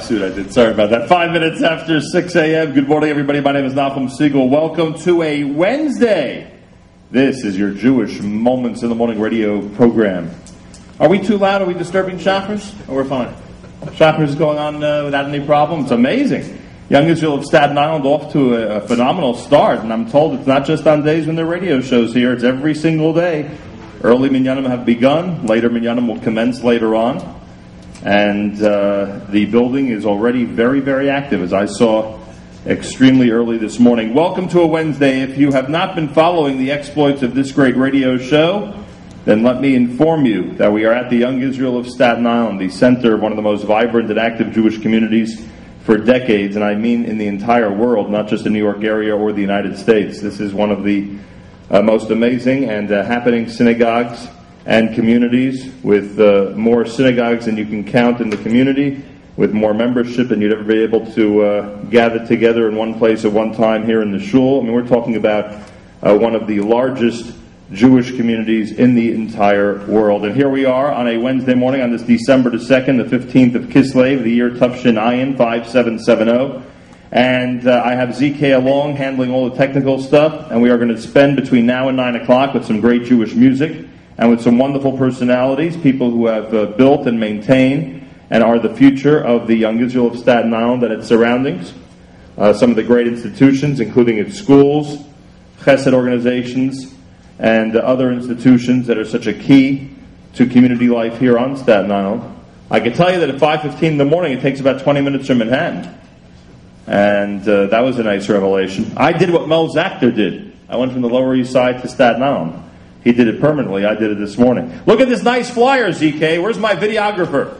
suit I did. Sorry about that. 5 minutes after 6 a.m. Good morning, everybody. My name is Nachum Segal. Welcome to a Wednesday. This is your Jewish Moments in the Morning radio program. Are we too loud? Are we disturbing shoppers? Or we're fine? Shoppers is going on without any problem. It's amazing. Young Israel of Staten Island off to a phenomenal start. And I'm told it's not just on days when there are radio shows here. It's every single day. Early minyanim have begun. Later minyanim will commence later on. And the building is already very, very active, as I saw extremely early this morning. Welcome to a Wednesday. If you have not been following the exploits of this great radio show, then let me inform you that we are at the Young Israel of Staten Island, the center of one of the most vibrant and active Jewish communities for decades, and I mean in the entire world, not just the New York area or the United States. This is one of the most amazing and happening synagogues and communities, with more synagogues than you can count in the community, with more membership than you'd ever be able to gather together in one place at one time here in the shul. I mean, we're talking about one of the largest Jewish communities in the entire world. And here we are on a Wednesday morning on this December the 2nd, the 15th of Kislev, the year Tufshin Ayin 5770. And I have ZK along handling all the technical stuff, and we are going to spend between now and 9 o'clock with some great Jewish music and with some wonderful personalities, people who have built and maintained and are the future of the Young Israel of Staten Island and its surroundings. Some of the great institutions, including its schools, chesed organizations, and other institutions that are such a key to community life here on Staten Island. I can tell you that at 5:15 in the morning, it takes about 20 minutes from Manhattan. And that was a nice revelation. I did what Mel Zachter did. I went from the Lower East Side to Staten Island. He did it permanently. I did it this morning. Look at this nice flyer, ZK. Where's my videographer?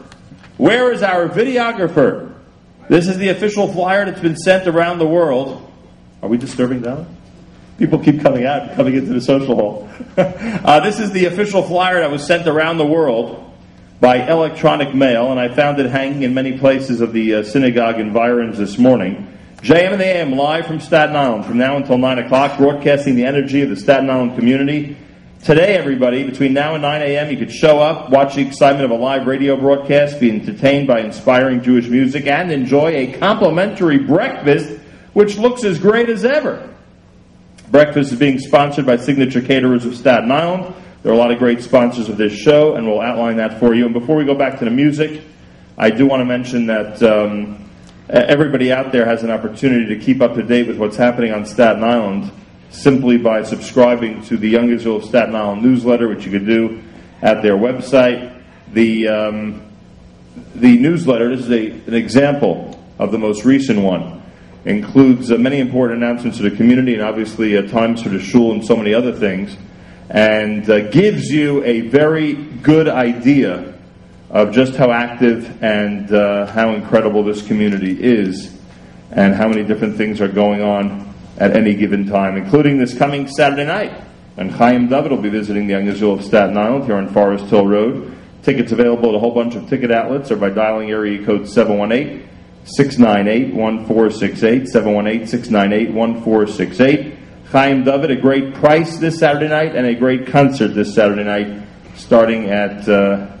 Where is our videographer? This is the official flyer that's been sent around the world. Are we disturbing that? People keep coming out, coming into the social hall. This is the official flyer that was sent around the world by electronic mail, and I found it hanging in many places of the synagogue environs this morning. JM and the AM live from Staten Island from now until 9 o'clock, broadcasting the energy of the Staten Island community. Today, everybody, between now and 9 a.m., you could show up, watch the excitement of a live radio broadcast, be entertained by inspiring Jewish music, and enjoy a complimentary breakfast, which looks as great as ever. Breakfast is being sponsored by Signature Caterers of Staten Island. There are a lot of great sponsors of this show, and we'll outline that for you. And before we go back to the music, I do want to mention that everybody out there has an opportunity to keep up to date with what's happening on Staten Island simply by subscribing to the Young Israel of Staten Island newsletter, which you could do at their website. The newsletter, this is an example of the most recent one, includes many important announcements to the community and obviously times for the shul and so many other things, and gives you a very good idea of just how active and how incredible this community is and how many different things are going on at any given time, including this coming Saturday night. And Chaim David will be visiting the Young Israel of Staten Island here on Forest Hill Road. Tickets available at a whole bunch of ticket outlets or by dialing area code 718-698-1468, 718-698-1468. Chaim David, a great price this Saturday night and a great concert this Saturday night starting at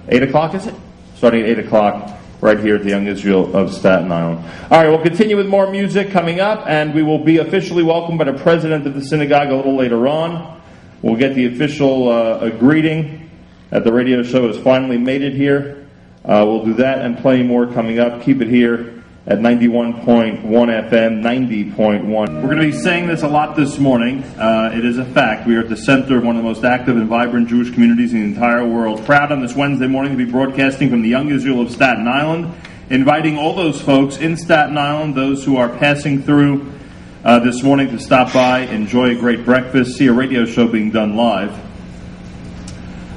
8 o'clock, is it? Starting at 8 o'clock right here at the Young Israel of Staten Island. All right, we'll continue with more music coming up, and we will be officially welcomed by the president of the synagogue a little later on. We'll get the official greeting that the radio show has finally made it here. We'll do that and plenty more coming up. Keep it here at 91.1 FM, 90.1. We're going to be saying this a lot this morning. It is a fact. We are at the center of one of the most active and vibrant Jewish communities in the entire world. Proud on this Wednesday morning to be broadcasting from the Young Israel of Staten Island, inviting all those folks in Staten Island, those who are passing through this morning, to stop by, enjoy a great breakfast, see a radio show being done live.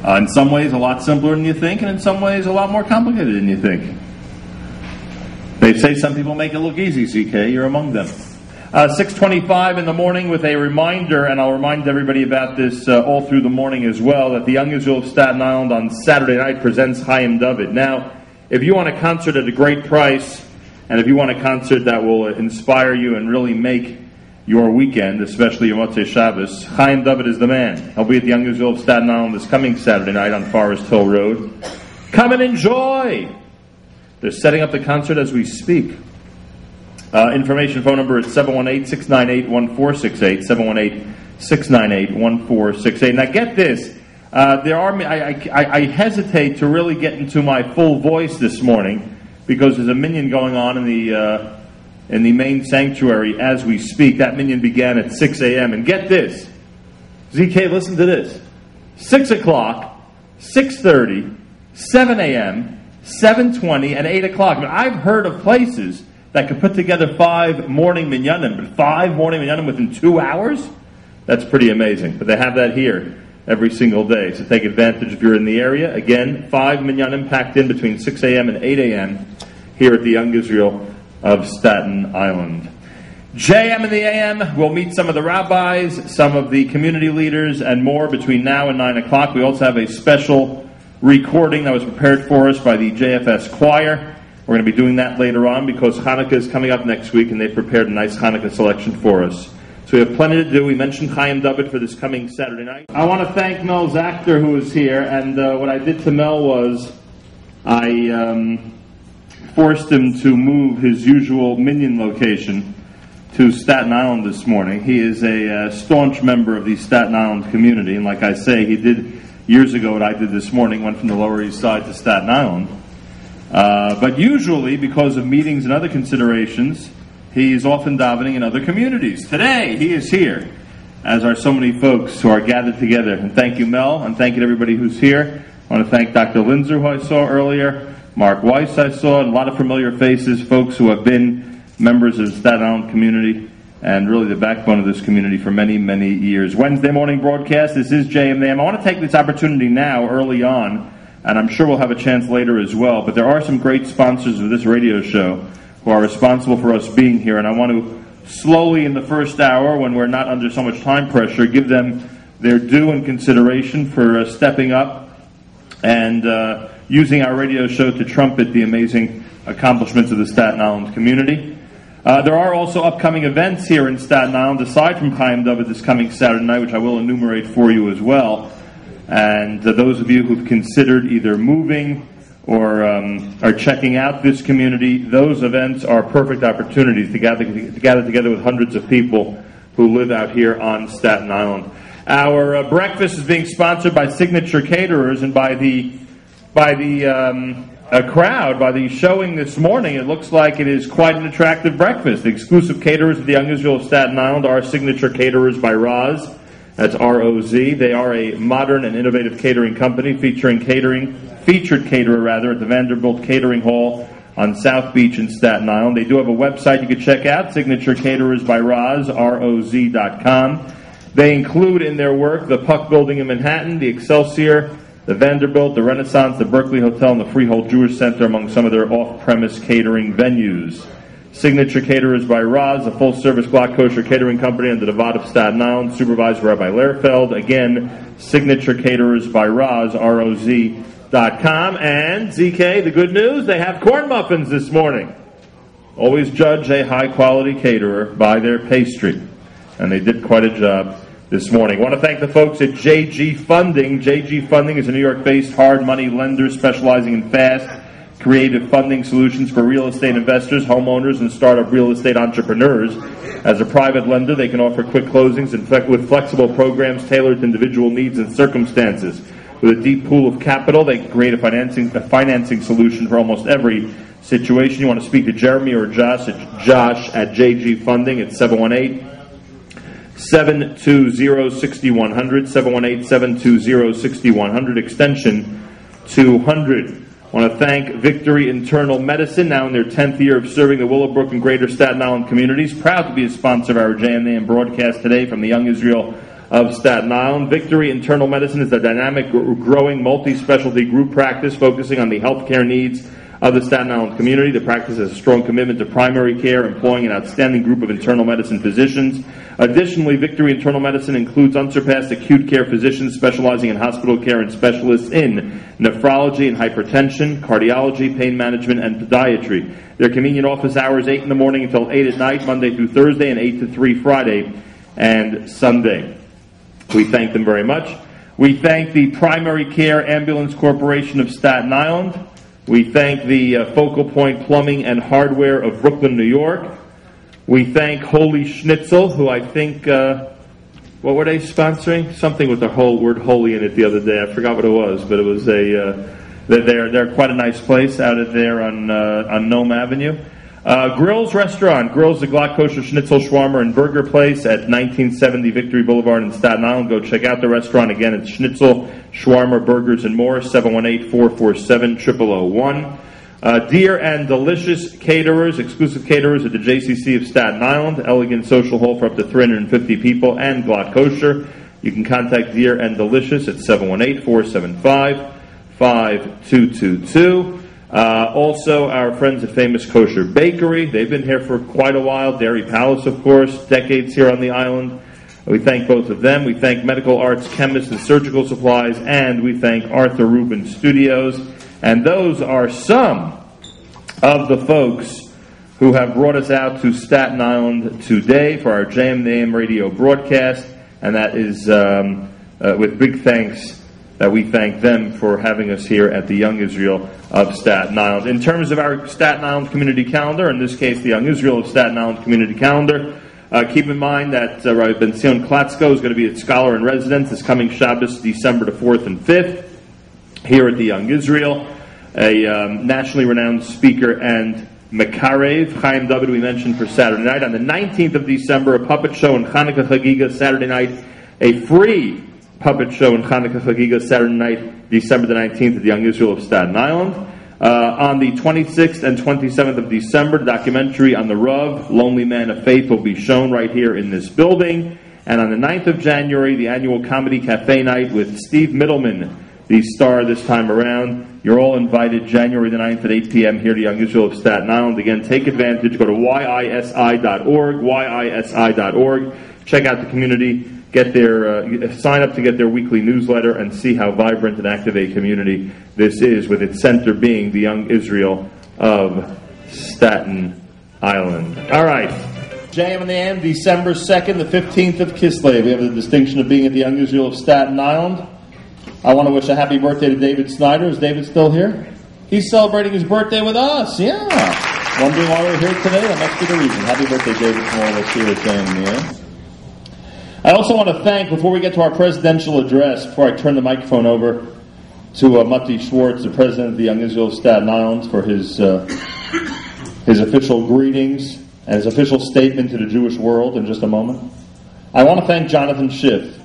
In some ways a lot simpler than you think, and in some ways a lot more complicated than you think. They say some people make it look easy, CK. You're among them. 6:25 in the morning with a reminder, and I'll remind everybody about this all through the morning as well, that the Young Israel of Staten Island on Saturday night presents Chaim David. Now, if you want a concert at a great price, and if you want a concert that will inspire you and really make your weekend, especially your Motzei Shabbos, Chaim David is the man. He'll be at the Young Israel of Staten Island this coming Saturday night on Forest Hill Road. Come and enjoy! They're setting up the concert as we speak. Information phone number is 718-698-1468, 718-698-1468. Now get this, I hesitate to really get into my full voice this morning because there's a minyan going on in the main sanctuary as we speak. That minyan began at 6 a.m. And get this, ZK, listen to this, 6 o'clock, 6:30, 7 a.m., 7:20, and 8 o'clock. I mean, I've heard of places that could put together 5 morning minyanim, but 5 morning minyanim within 2 hours? That's pretty amazing. But they have that here every single day, so take advantage if you're in the area. Again, 5 minyanim packed in between 6 a.m. and 8 a.m. here at the Young Israel of Staten Island. JM in the AM, we'll meet some of the rabbis, some of the community leaders, and more between now and 9 o'clock. We also have a special recording that was prepared for us by the JFS Choir. We're going to be doing that later on because Hanukkah is coming up next week, and they've prepared a nice Hanukkah selection for us. So we have plenty to do. We mentioned Chaim David for this coming Saturday night. I want to thank Mel Zachter, who is here, and what I did to Mel was I forced him to move his usual minyan location to Staten Island this morning. He is a staunch member of the Staten Island community, and like I say, he did years ago what I did this morning, went from the Lower East Side to Staten Island. But usually, because of meetings and other considerations, he is often davening in other communities. Today, he is here, as are so many folks who are gathered together. And thank you, Mel, and thank you to everybody who's here. I want to thank Dr. Linzer, who I saw earlier, Mark Weiss I saw, and a lot of familiar faces, folks who have been members of the Staten Island community, and really the backbone of this community for many, many years. Wednesday morning broadcast, this is JMAM. I want to take this opportunity now, early on, and I'm sure we'll have a chance later as well, but there are some great sponsors of this radio show who are responsible for us being here, and I want to slowly in the first hour, when we're not under so much time pressure, give them their due and consideration for stepping up and using our radio show to trumpet the amazing accomplishments of the Staten Island community. There are also upcoming events here in Staten Island, aside from Chaim David this coming Saturday night, which I will enumerate for you as well. And those of you who've considered either moving or are checking out this community, those events are perfect opportunities to gather together with hundreds of people who live out here on Staten Island. Our breakfast is being sponsored by Signature Caterers, and by the crowd, by the showing this morning, it looks like it is quite an attractive breakfast. The exclusive caterers of the Young Israel of Staten Island are Signature Caterers by Roz. That's R-O-Z. They are a modern and innovative catering company featured caterer at the Vanderbilt Catering Hall on South Beach in Staten Island. They do have a website you can check out, Signature Caterers by Roz, R-O-Z.com. They include in their work the Puck Building in Manhattan, the Excelsior, the Vanderbilt, the Renaissance, the Berkeley Hotel, and the Freehold Jewish Center among some of their off-premise catering venues. Signature Caterers by Roz, a full-service block kosher catering company under the Vaad of Staten Island, supervised by Rabbi Lehrfeld. Again, Signature Caterers by Roz, R-O-Z.com. And, ZK, the good news, they have corn muffins this morning. Always judge a high-quality caterer by their pastry. And they did quite a job this morning. I want to thank the folks at JG Funding. JG Funding is a New York-based hard money lender specializing in fast, creative funding solutions for real estate investors, homeowners, and startup real estate entrepreneurs. As a private lender, they can offer quick closings and with flexible programs tailored to individual needs and circumstances. With a deep pool of capital, they can create a financing solution for almost every situation. You want to speak to Jeremy or Josh at JG Funding at 718-720-6100, 718-720-6100, extension 200. I want to thank Victory Internal Medicine, now in their 10th year of serving the Willowbrook and Greater Staten Island communities. Proud to be a sponsor of our JMAM broadcast today from the Young Israel of Staten Island. Victory Internal Medicine is a dynamic, growing, multi-specialty group practice focusing on the healthcare needs of the Staten Island community. The practice has a strong commitment to primary care, employing an outstanding group of internal medicine physicians. Additionally, Victory Internal Medicine includes unsurpassed acute care physicians specializing in hospital care and specialists in nephrology and hypertension, cardiology, pain management, and podiatry. Their convenient office hours 8 in the morning until 8 at night, Monday through Thursday, and 8 to 3 Friday and Sunday. We thank them very much. We thank the Primary Care Ambulance Corporation of Staten Island, We thank the Focal Point Plumbing and Hardware of Brooklyn, New York. We thank Holy Schnitzel, who I think, what were they sponsoring? Something with the whole word holy in it the other day. I forgot what it was, but it was they're quite a nice place out there on Nome Avenue. Grills Restaurant, Grills the Glock Kosher Schnitzel Shawarma and Burger Place at 1970 Victory Boulevard in Staten Island. Go check out the restaurant. Again, it's Schnitzel, Shawarma, Burgers, and more, 718-447-0001. Dear and Delicious Caterers, exclusive caterers at the JCC of Staten Island, elegant social hall for up to 350 people, and Glock Kosher. You can contact Dear and Delicious at 718-475-5222. Also, our friends at Famous Kosher Bakery. They've been here for quite a while. Dairy Palace, of course, decades here on the island. We thank both of them. We thank Medical Arts Chemists and Surgical Supplies, and we thank Arthur Rubin Studios. And those are some of the folks who have brought us out to Staten Island today for our JM radio broadcast. And that is with big thanks that we thank them for having us here at the Young Israel of Staten Island. In terms of our Staten Island community calendar, in this case the Young Israel of Staten Island community calendar, keep in mind that Rabbi Ben-Zion Klatzko is going to be at Scholar in Residence this coming Shabbos, December the 4th and 5th, here at the Young Israel. A nationally renowned speaker and Mekarev, Chaim David, we mentioned for Saturday night. On the 19th of December, a puppet show in Hanukkah Chagiga Saturday night, a free puppet show in Hanukkah Chagiga Saturday night, December the 19th at the Young Israel of Staten Island. On the 26th and 27th of December, the documentary on the Rav, Lonely Man of Faith, will be shown right here in this building. And on the 9th of January, the annual Comedy Cafe Night with Steve Middleman, the star this time around. You're all invited January the 9th at 8 p.m. here to Young Israel of Staten Island. Again, take advantage. Go to yisi.org, yisi.org. Check out the community. Get their sign up to get their weekly newsletter and see how vibrant and active a community this is, with its center being the Young Israel of Staten Island. All right. JM and the AM, December 2nd, the 15th of Kislev. We have the distinction of being at the Young Israel of Staten Island. I want to wish a happy birthday to David Snyder. Is David still here? He's celebrating his birthday with us. Yeah. Wondering why we're here today? That must be the reason. Happy birthday, David, from all of us here at JM and the AM. I also want to thank, before we get to our presidential address, before I turn the microphone over to Mati Schwartz, the president of the Young Israel of Staten Island, for his official greetings and his official statement to the Jewish world in just a moment. I want to thank Jonathan Schiff.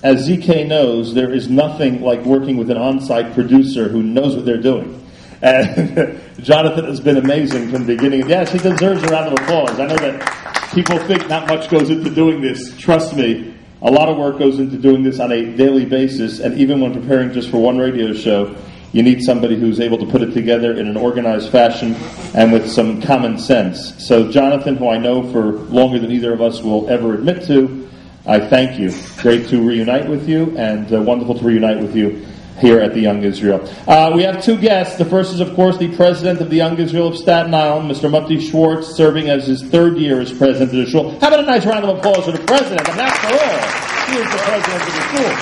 As ZK knows, there is nothing like working with an on-site producer who knows what they're doing. And Jonathan has been amazing from the beginning. Yes, he deserves a round of applause. I know that people think not much goes into doing this. Trust me, a lot of work goes into doing this on a daily basis, and even when preparing just for one radio show, you need somebody who's able to put it together in an organized fashion and with some common sense. So Jonathan, who I know for longer than either of us will ever admit to, I thank you. Great to reunite with you, and wonderful to reunite with you here at the Young Israel. We have two guests. The first is, of course, the president of the Young Israel of Staten Island, Mr. Mati Schwartz, serving as his third year as president of the shul. How about a nice round of applause for the president? And after all, he is the president of the shul.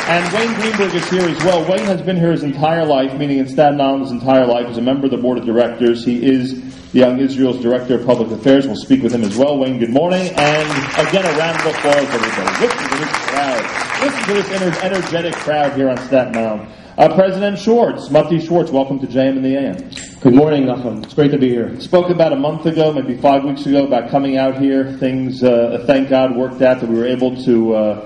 And Wayne Greenberg is here as well. Wayne has been here his entire life, meaning in Staten Island his entire life, as a member of the board of directors. He is the Young Israel's Director of Public Affairs. We'll speak with him as well. Wayne, good morning. And again, a round of applause, everybody. Listen to this crowd. Listen to this energetic crowd here on Staten Island. President Schwartz, Mati Schwartz, welcome to JM and the AM. Good morning, Nachum. It's great to be here. Spoke about a month ago, maybe 5 weeks ago, about coming out here. Things, thank God, worked out that we were able to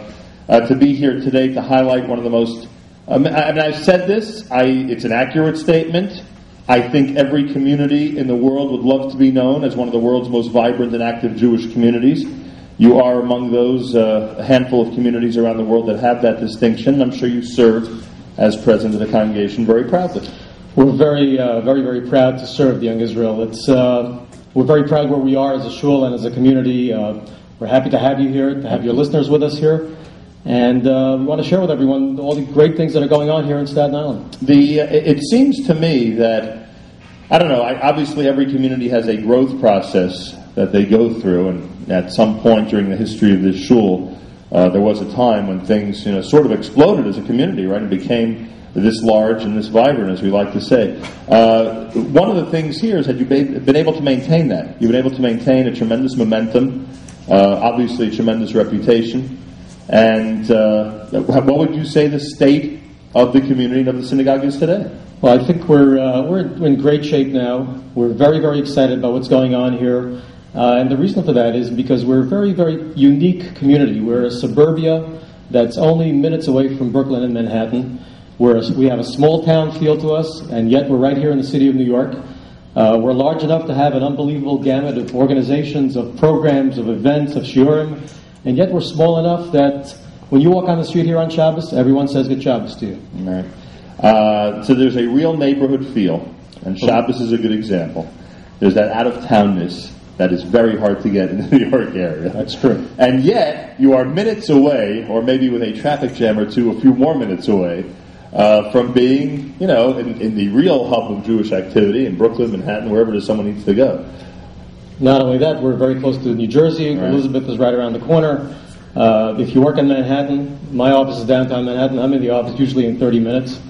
be here today to highlight one of the most... I've said this. It's an accurate statement. I think every community in the world would love to be known as one of the world's most vibrant and active Jewish communities. You are among those a handful of communities around the world that have that distinction. I'm sure you serve as president of the congregation very proudly. We're very proud to serve the Young Israel. We're very proud where we are as a shul and as a community. We're happy to have you here, to have your listeners with us here. And we want to share with everyone all the great things that are going on here in Staten Island. It seems to me that, I don't know, obviously every community has a growth process that they go through, and at some point during the history of this shul, there was a time when things sort of exploded as a community, right? It became this large and this vibrant, as we like to say. One of the things here is that you've been able to maintain that. You've been able to maintain a tremendous momentum, obviously a tremendous reputation. And what would you say the state of the community and of the synagogue is today? Well, I think we're in great shape now. We're very, very excited about what's going on here. And the reason for that is because we're a very, very unique community. We're a suburbia that's only minutes away from Brooklyn and Manhattan. We have a small town feel to us, and yet we're right here in the city of New York. We're large enough to have an unbelievable gamut of organizations, of programs, of events, of shiurim, and yet we're small enough that when you walk on the street here on Shabbos, everyone says good Shabbos to you. Right. So there's a real neighborhood feel, and Shabbos is a good example. There's that out-of-townness that is very hard to get in the New York area. That's true. And yet, you are minutes away, or maybe with a traffic jam or two, a few more minutes away, from being, in the real hub of Jewish activity in Brooklyn, Manhattan, wherever it is someone needs to go. Not only that, we're very close to New Jersey. Right. Elizabeth is right around the corner. If you work in Manhattan, my office is downtown Manhattan. I'm in the office usually in 30 minutes.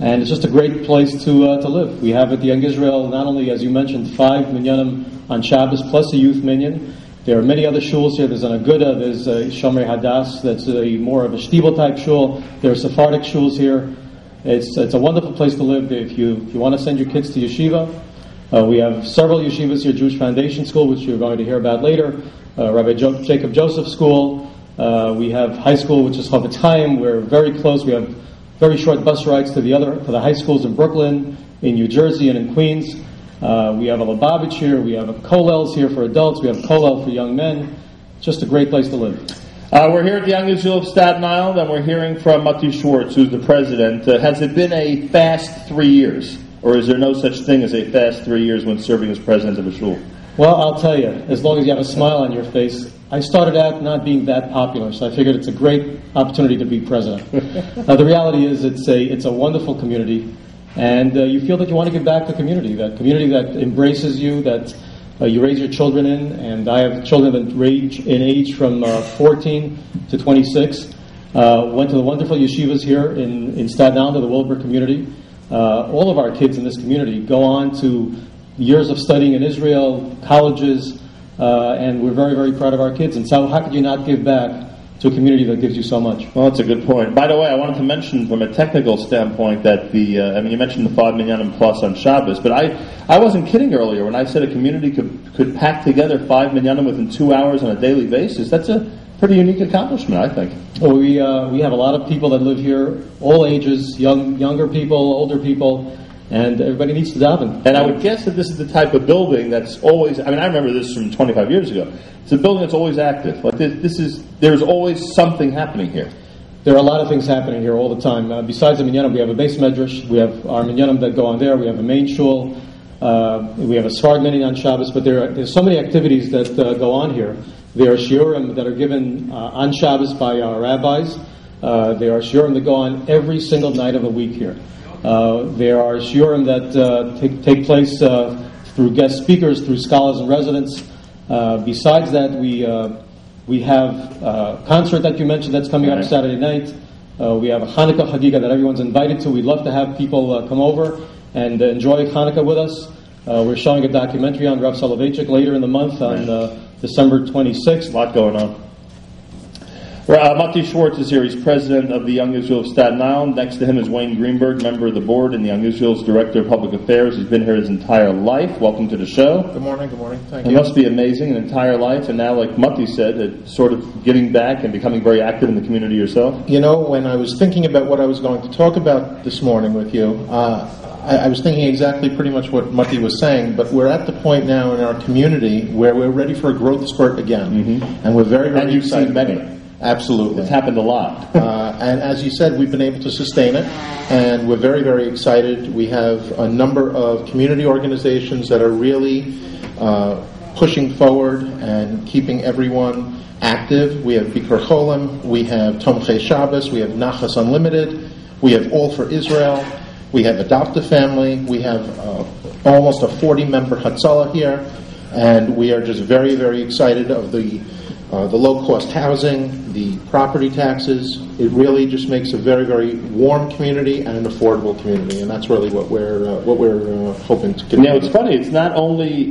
And it's just a great place to live. We have at the Young Israel, not only, as you mentioned, 5 minyanim on Shabbos, plus a youth minyan. There are many other shuls here. There's an Aguda, there's a Shomer Hadas, that's more of a Shtibel-type shul. There are Sephardic shuls here. It's a wonderful place to live. If you want to send your kids to yeshiva, we have several yeshivas here, Jewish Foundation School, which you're going to hear about later, Rabbi Jacob Joseph School. We have high school, which is Chavetz Chaim. We're very close. We have very short bus rides to the high schools in Brooklyn, in New Jersey, and in Queens. We have a Lubavitch here. We have a Kollels here for adults. We have a Kollel for young men. Just a great place to live. We're here at the Young Israel of Staten Island, and we're hearing from Mati Schwartz, who's the president. Has it been a fast 3 years, or is there no such thing as a fast 3 years when serving as president of a shul? Well, I'll tell you, as long as you have a smile on your face, I started out not being that popular, so I figured it's a great opportunity to be president. The reality is it's a wonderful community, and you feel that you want to give back to the community, that embraces you, that you raise your children in, and I have children that range in age from 14 to 26. Went to the wonderful yeshivas here in Staten Island, the Wilbur community. All of our kids in this community go on to years of studying in Israel, colleges, and we're very, very proud of our kids. And so how could you not give back to a community that gives you so much? Well, that's a good point. By the way, I wanted to mention from a technical standpoint that you mentioned the 5 minyanim plus on Shabbos, but I wasn't kidding earlier when I said a community could pack together 5 minyanim within 2 hours on a daily basis. That's a pretty unique accomplishment, I think. Well, we have a lot of people that live here, all ages, younger people, older people, and everybody needs to daven. And I would guess that this is the type of building that's always, I remember this from 25 years ago. It's a building that's always active. Like there's always something happening here. There are a lot of things happening here all the time. Besides the minyanim, we have a base medrash. We have our minyanim that go on there. We have a main shul. We have a Sfard minyan on Shabbos. But there's so many activities that go on here. There are shiurim that are given on Shabbos by our rabbis. There are shiurim that go on every single night of the week here. There are shiurim that take place through guest speakers, through scholars and residents. Besides that, we have a concert that you mentioned that's coming up Saturday night. We have a Hanukkah Chagiga that everyone's invited to. We'd love to have people come over and enjoy Hanukkah with us. We're showing a documentary on Rav Soloveitchik later in the month on December 26th. A lot going on. Mati Schwartz is here. He's president of the Young Israel of Staten Island. Next to him is Wayne Greenberg, member of the board and the Young Israel's director of public affairs. He's been here his entire life. Welcome to the show. Good morning. Thank you. It must be amazing, an entire life, and now, like Mati said, sort of giving back and becoming very active in the community yourself. You know, when I was thinking about what I was going to talk about this morning with you, I was thinking exactly pretty much what Mati was saying, but we're at the point now in our community where we're ready for a growth spurt again. Mm-hmm. And we're very, very excited. And you've seen many. Absolutely. It's happened a lot. And as you said, we've been able to sustain it, and we're very, very excited. We have a number of community organizations that are really pushing forward and keeping everyone active. We have Bikur Cholim, we have Tomchei Shabbos, we have Nachas Unlimited, we have All for Israel, we have Adopt a Family, we have almost a 40-member Hatzalah here, and we are just very, very excited of the the low-cost housing, the property taxes. It really just makes a very, very warm community and an affordable community, and that's really what we're hoping to continue. Now, it's funny. It's not only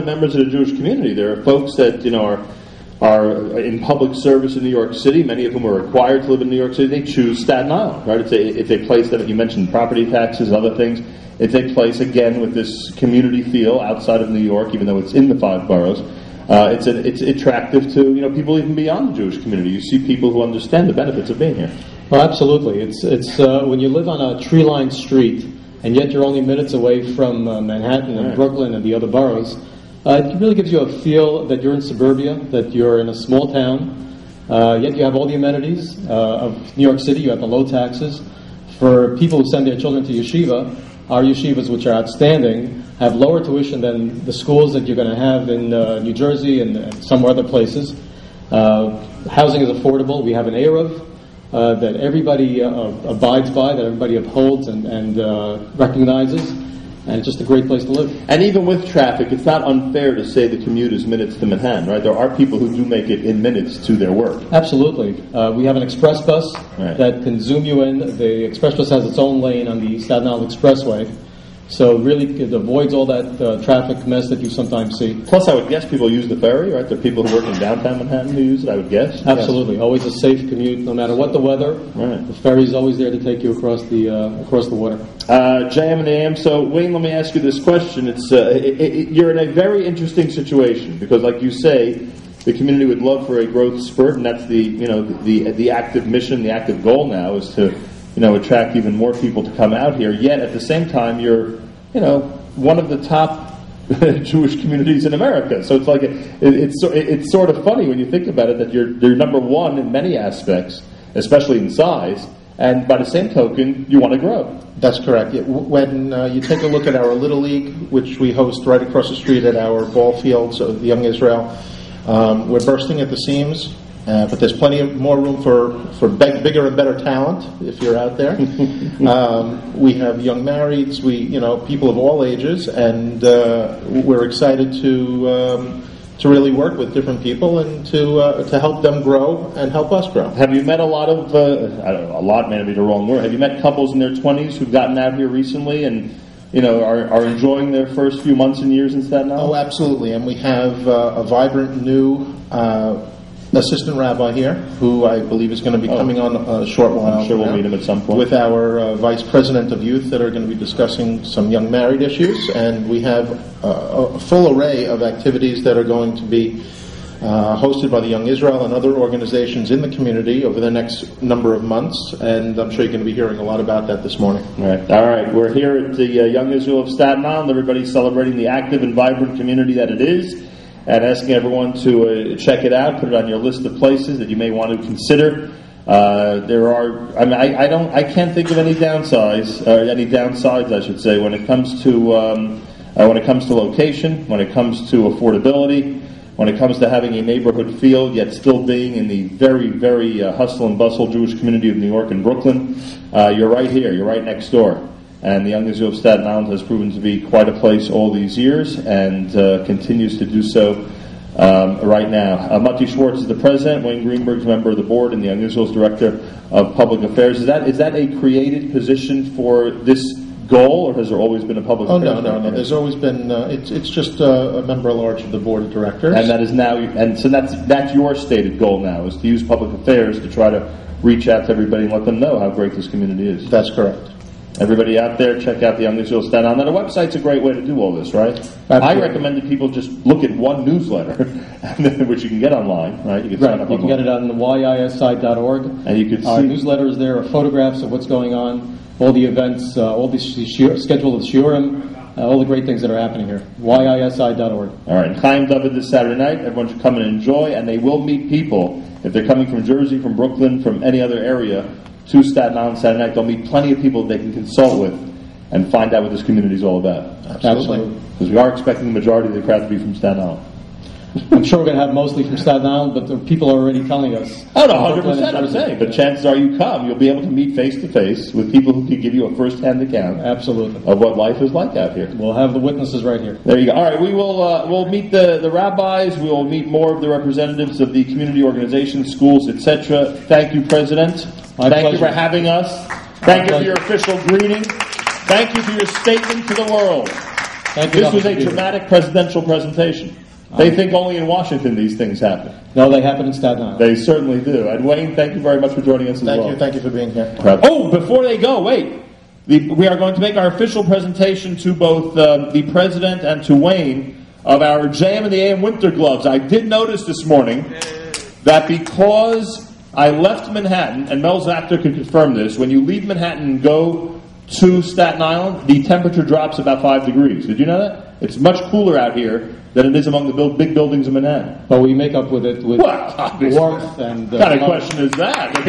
members of the Jewish community. There are folks that are in public service in New York City. Many of whom are required to live in New York City. They choose Staten Island, right? It's a place that you mentioned property taxes, other things. It's a place again with this community feel outside of New York, even though it's in the 5 boroughs. It's attractive to people even beyond the Jewish community. You see people who understand the benefits of being here. Well, absolutely. It's when you live on a tree-lined street and yet you're only minutes away from Manhattan and Brooklyn and the other boroughs. It really gives you a feel that you're in suburbia, that you're in a small town. Yet you have all the amenities of New York City. You have the low taxes. For people who send their children to yeshiva, our yeshivas, which are outstanding, have lower tuition than the schools that you're going to have in New Jersey and some other places. Housing is affordable. We have an Eruv that everybody abides by, that everybody upholds and recognizes, and it's just a great place to live. And even with traffic, it's not unfair to say the commute is minutes to Manhattan, right? There are people who do make it in minutes to their work. Absolutely. We have an express bus that can zoom you in. The express bus has its own lane on the Staten Island Expressway. So really it avoids all that traffic mess that you sometimes see. Plus, I would guess people use the ferry, right? There are people who work in downtown Manhattan who use it, I would guess. Absolutely. Yes. Always a safe commute, no matter what the weather. Right. The ferry's always there to take you across the water. JM and AM. So, Wayne, let me ask you this question. You're in a very interesting situation because, like you say, the community would love for a growth spurt, and that's the active mission, the active goal now is to attract even more people to come out here. Yet at the same time, you're one of the top Jewish communities in America. So it's like it's sort of funny when you think about it that you're number one in many aspects, especially in size. And by the same token, you want to grow. That's correct. When you take a look at our Little League, which we host right across the street at our ball fields of the Young Israel, we're bursting at the seams. But there's plenty of more room for bigger and better talent if you're out there. We have young marrieds, people of all ages, and we're excited to really work with different people and to help them grow and help us grow. Have you met a lot of a lot may be the wrong word? Have you met couples in their 20s who've gotten out here recently and are enjoying their first few months and years in Staten Island? Oh, absolutely, and we have a vibrant new assistant rabbi here, who I believe is going to be coming on a short while. I'm sure we'll meet him at some point. With our vice president of youth that are going to be discussing some young married issues, and we have a full array of activities that are going to be hosted by the Young Israel and other organizations in the community over the next number of months, and I'm sure you're going to be hearing a lot about that this morning. All right. We're here at the Young Israel of Staten Island. Everybody's celebrating the active and vibrant community that it is, and asking everyone to check it out, put it on your list of places that you may want to consider. I can't think of any downsides, I should say, when it comes to location, when it comes to affordability, when it comes to having a neighborhood feel, yet still being in the very, very hustle and bustle Jewish community of New York and Brooklyn. You're right here. You're right next door. And the Young Israel of Staten Island has proven to be quite a place all these years and continues to do so right now. Matti Schwartz is the president. Wayne Greenberg's a member of the board, and the Young Israel's director of public affairs. Is that a created position for this goal, or has there always been a public affairs? No. There's always been. It's just a member at large of the board of directors. And that is now. And so that's your stated goal now, is to use public affairs to try to reach out to everybody and let them know how great this community is. That's correct. Everybody out there, check out the Young Israel Staten Island. Now, the website's a great way to do all this, right? Absolutely. I recommend that people just look at one newsletter, which you can get online, right? You can get it on the yisi.org. And you can see our newsletters there are photographs of what's going on, all the events, all the schedule of shiurim, all the great things that are happening here. yisi.org. All right. And Chaim David this Saturday night. Everyone should come and enjoy, and they will meet people. If they're coming from Jersey, from Brooklyn, from any other area, to Staten Island Saturday night, they'll meet plenty of people they can consult with and find out what this community is all about. Absolutely. Because we are expecting the majority of the crowd to be from Staten Island. I'm sure we're going to have mostly from Staten Island, but the people are already telling us. Oh, no, 100%, I'm saying. But chances are you come, you'll be able to meet face-to-face with people who can give you a first-hand account Absolutely. of what life is like out here. We'll have the witnesses right here. There you go. All right, we'll meet the rabbis. We will meet more of the representatives of the community organizations, schools, etc. Thank you, President. My Thank pleasure. you for having us. Thank you for your official greeting. Thank you for your statement to the world. Thank you. This was a dramatic presidential presentation. They think only in Washington these things happen. No, they happen in Staten Island. They certainly do. And Wayne, thank you very much for joining us as well. Thank you for being here. Oh, before they go, wait. We are going to make our official presentation to both the President and to Wayne of our JM and the AM winter gloves. I did notice this morning that because I left Manhattan, and Mel Zapter could confirm this, when you leave Manhattan and go to Staten Island, the temperature drops about 5 degrees. Did you know that? It's much cooler out here than it is among the big buildings in Manhattan. But we make up with it with warmth and... What kind of question is that? There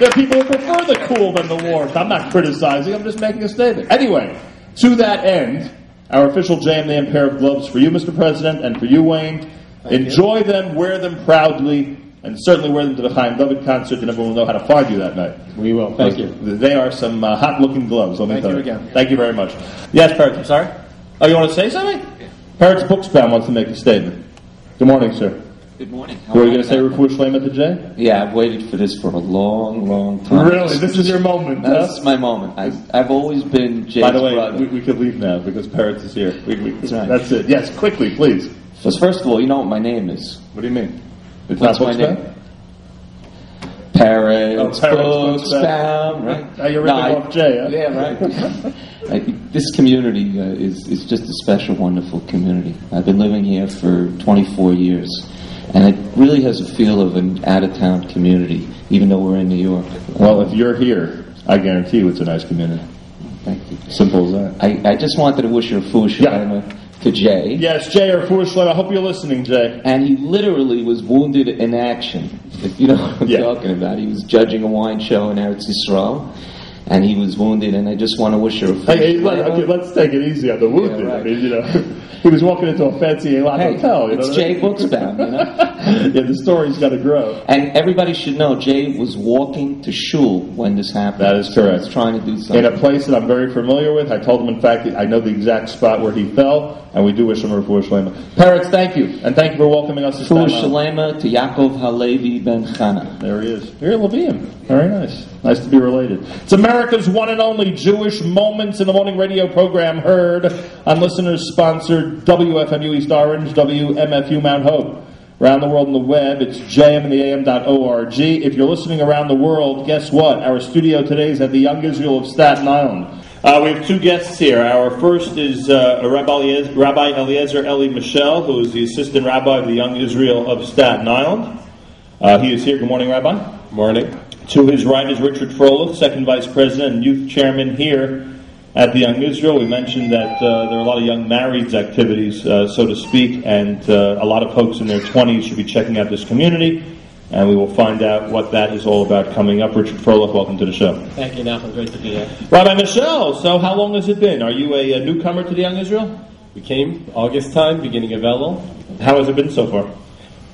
are people who prefer the cool than the warmth. I'm not criticizing. I'm just making a statement. Anyway, to that end, our official JM pair of gloves for you, Mr. President, and for you, Wayne. Enjoy them, wear them proudly, and certainly wear them to the Chaim David concert, and everyone will know how to find you that night. We will. Thank you. They are some hot-looking gloves. Let me tell you. Again. Thank you very much. Yes, Parrot, I'm sorry? Oh, you want to say something? Parrot's Booksbound wants to make a statement. Good morning, sir. Good morning. Were you going to say Refuah Shlema to Jay? Yeah, I've waited for this for a long, long time. Really? This is your moment, huh? This is my moment. I've always been Jay's By the way, brother. we could leave now because Parrots is here. That's right. That's it. Yes, quickly, please. First of all, you know what my name is. What do you mean? It's What's not my Booksbound? name? Parrots, Parrots, Booksbound, right? Now you're ripping off Jay, huh? Yeah, right. This community is just a special, wonderful community. I've been living here for 24 years, and it really has a feel of an out-of-town community, even though we're in New York. Well, if you're here, I guarantee you it's a nice community. Thank you. Simple as that. I just wanted to wish a Refuah Shlema to Jay. Yes, Jay, or Refuah Shlema. I hope you're listening, Jay. And he literally was wounded in action. If you know what I'm talking about. He was judging a wine show in Eretz Yisrael, and he was wounded, and I just want to wish her a let's take it easy on the wounded. Yeah, right. I mean, he was walking into a fancy hotel. It's Jay Booksbound, Yeah, the story's got to grow. And everybody should know, Jay was walking to shul when this happened. That is correct. He was trying to do something. In a place that I'm very familiar with. I told him, in fact, I know the exact spot where he fell, and we do wish him a Refuah Shlema. Parrots, thank you. And thank you for welcoming us to Staten Refuah Island. Shlema to Yaakov Halevi ben Chana. There he is. Here, Levium. Very nice. Nice to be related. It's America's one and only Jewish Moments in the Morning radio program, heard on listeners-sponsored WFMU East Orange, WMFU Mount Hope. Around the world on the web, it's jmandtheam.org. If you're listening around the world, guess what? Our studio today is at the Young Israel of Staten Island. We have two guests here. Our first is Rabbi Eliezer Eli Michel, who is the assistant rabbi of the Young Israel of Staten Island. He is here. Good morning, Rabbi. Good morning. To his right is Richard Froelich, second vice president and youth chairman here at the Young Israel. We mentioned that there are a lot of young marrieds activities, so to speak, and a lot of folks in their 20s should be checking out this community, and we will find out what that is all about coming up. Richard Froelich, welcome to the show. Thank you, Nachum. Great to be here. Rabbi Michel, so how long has it been? Are you a newcomer to the Young Israel? We came August time, beginning of Elul. How has it been so far?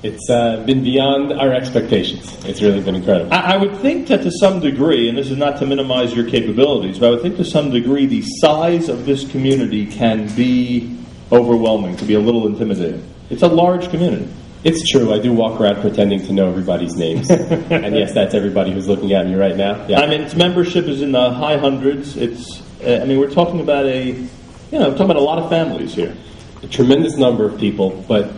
It's been beyond our expectations. It's really been incredible. I would think that to some degree, and this is not to minimize your capabilities, but I would think to some degree the size of this community can be overwhelming, to be a little intimidating. It's a large community. It's true. I do walk around pretending to know everybody's names. And yes, that's everybody who's looking at me right now. Yeah. I mean, its membership is in the high hundreds. We're talking about a lot of families here. A tremendous number of people, but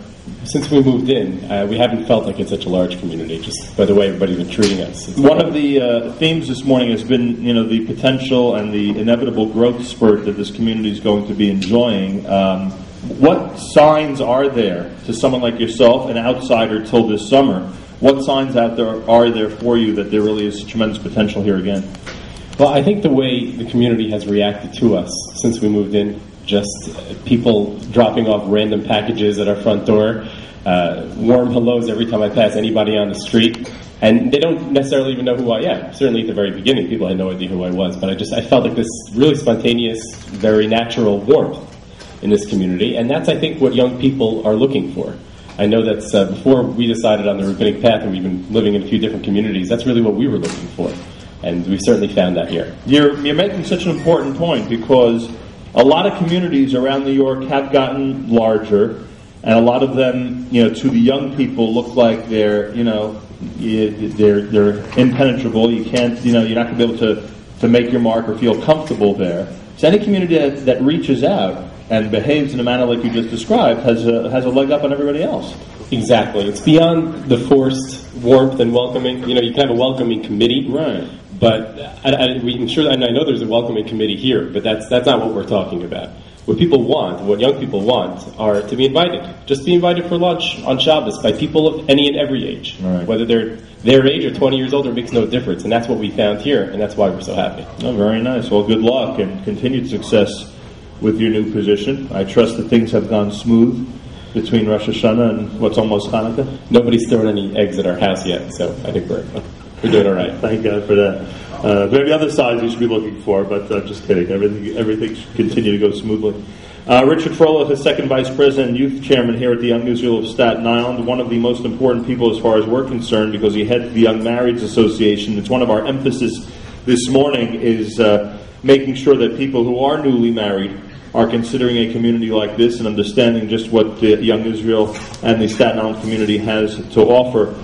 since we moved in, we haven't felt like it's such a large community, just by the way everybody's been treating us. One of the themes this morning has been, the potential and the inevitable growth spurt that this community is going to be enjoying. What signs are there to someone like yourself, an outsider till this summer? What signs out there are there for you that there really is tremendous potential here again? Well, I think the way the community has reacted to us since we moved in, just people dropping off random packages at our front door, warm hellos every time I pass anybody on the street, and they don't necessarily even know who I am. Certainly at the very beginning, people had no idea who I was, but I felt like this really spontaneous, very natural warmth in this community, and that's, I think, what young people are looking for. I know that's before we decided on the rabbinic path, and we've been living in a few different communities, that's really what we were looking for. And we've certainly found that here. You're making such an important point, because a lot of communities around New York have gotten larger, and a lot of them, to the young people, look like they're impenetrable. You can't, you're not going to be able to make your mark or feel comfortable there. So any community that reaches out and behaves in a manner like you just described has a leg up on everybody else. Exactly. It's beyond the forced warmth and welcoming. You can have a welcoming committee, right? But I'm sure, and I know there's a welcoming committee here, but that's not what we're talking about. What people want, what young people want, are to be invited. Just be invited for lunch on Shabbos by people of any and every age. Right. Whether they're their age or 20 years older, makes no difference. And that's what we found here, and that's why we're so happy. Oh, very nice. Well, good luck and continued success with your new position. I trust that things have gone smooth between Rosh Hashanah and what's almost Hanukkah. Nobody's thrown any eggs at our house yet, so I think we're doing all right. Thank God for that. There are the other sides you should be looking for, but just kidding. Everything should continue to go smoothly. Richard Froelich is second vice president and youth chairman here at the Young Israel of Staten Island. One of the most important people as far as we're concerned, because he heads the Young Marrieds Association. It's one of our emphasis this morning is making sure that people who are newly married are considering a community like this and understanding just what the Young Israel and the Staten Island community has to offer.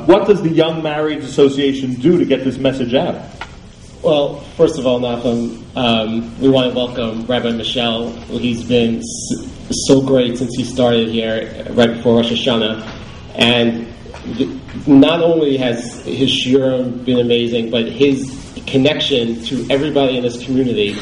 What does the Young Marrieds Association do to get this message out? Well, first of all, Nachum, we want to welcome Rabbi Michelle. He's been so great since he started here right before Rosh Hashanah. And not only has his shiurim been amazing, but his connection to everybody in this community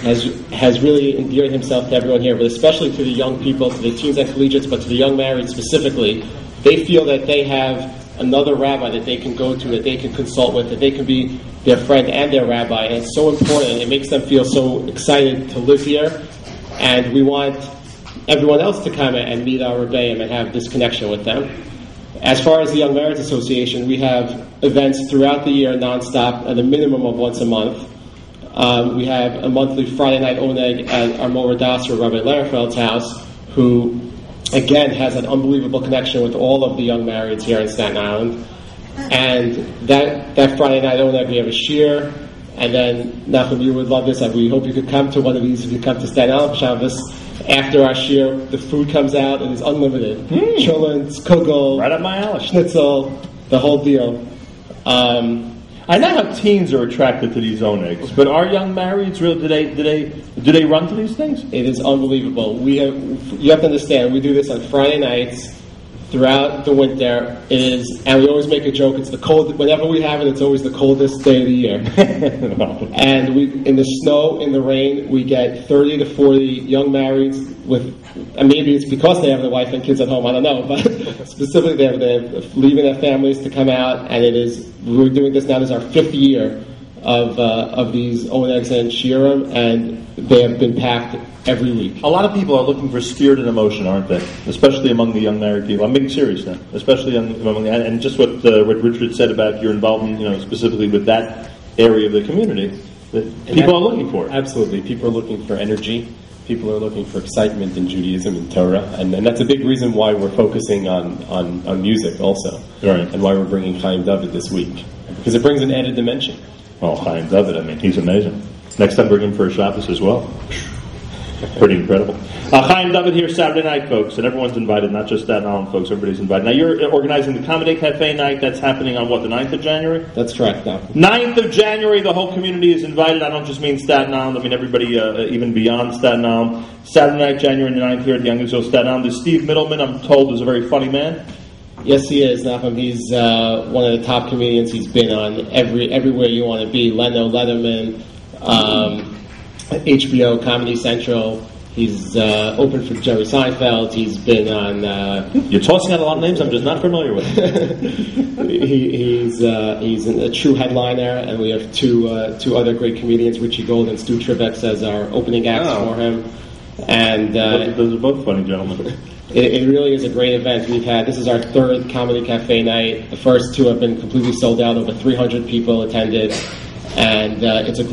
has really endeared himself to everyone here, but especially to the young people, to the teens and collegiates, but to the young married specifically. They feel that they have another rabbi that they can go to, that they can consult with, that they can be their friend and their rabbi, and it's so important. It makes them feel so excited to live here, and we want everyone else to come and meet our Rabbeim and have this connection with them. As far as the Young Marrieds Association, we have events throughout the year nonstop at a minimum of once a month. We have a monthly Friday night oneg at our Morer Dasser, Rabbi Lerfeld's house, who again has an unbelievable connection with all of the young marrieds here in Staten Island. And that Friday night oneg, we have a shiur, and then Nachum, you would love this, and we hope you could come to one of these if you come to Staten Island for Shabbos. After our shiur, the food comes out and it's unlimited. Cholents, kugel, right up my alley. Schnitzel, the whole deal. I know how teens are attracted to these onegs, but are young marrieds real? Do they run to these things? It is unbelievable. You have to understand, we do this on Friday nights throughout the winter. It is, and we always make a joke. It's the cold. Whenever we have it, it's always the coldest day of the year. And in the snow, in the rain, we get 30 to 40 young marrieds and maybe it's because they have their wife and kids at home. I don't know, but specifically they're leaving their families to come out. And we're doing this now. This is our 5th year of these onegs and shiurim, and they have been packed every week. A lot of people are looking for spirit and emotion, aren't they? Especially among the young married people. I'm being serious now. Especially among and just what Richard said about your involvement, specifically with that area of the community, that people are looking for. Absolutely, people are looking for energy. People are looking for excitement in Judaism and Torah, and that's a big reason why we're focusing on music also, right? And why we're bringing Chaim David this week, because it brings an added dimension. Oh, Chaim David! He's amazing. Next time, bring him for a Shabbos as well. Pretty incredible. Chaim David here Saturday night, folks, and everyone's invited, not just Staten Island folks, everybody's invited. Now, you're organizing the Comedy Cafe night. That's happening on, the 9th of January? That's correct, now. 9th of January, the whole community is invited. I don't just mean Staten Island, I mean everybody even beyond Staten Island. Saturday night, January 9th, here at the Young Israel Staten Island. This Steve Middleman, I'm told, is a very funny man. Yes, he is, Nachum. He's one of the top comedians. He's been on everywhere you want to be. Leno, Letterman, HBO, Comedy Central. He's opened for Jerry Seinfeld. He's been on... You're tossing out a lot of names I'm just not familiar with. He's a true headliner, and we have two other great comedians, Richie Gold and Stu Tribex, as our opening acts for him. And those are both funny gentlemen. It really is a great event. This is our 3rd Comedy Cafe night. The first 2 have been completely sold out. Over 300 people attended, and it's a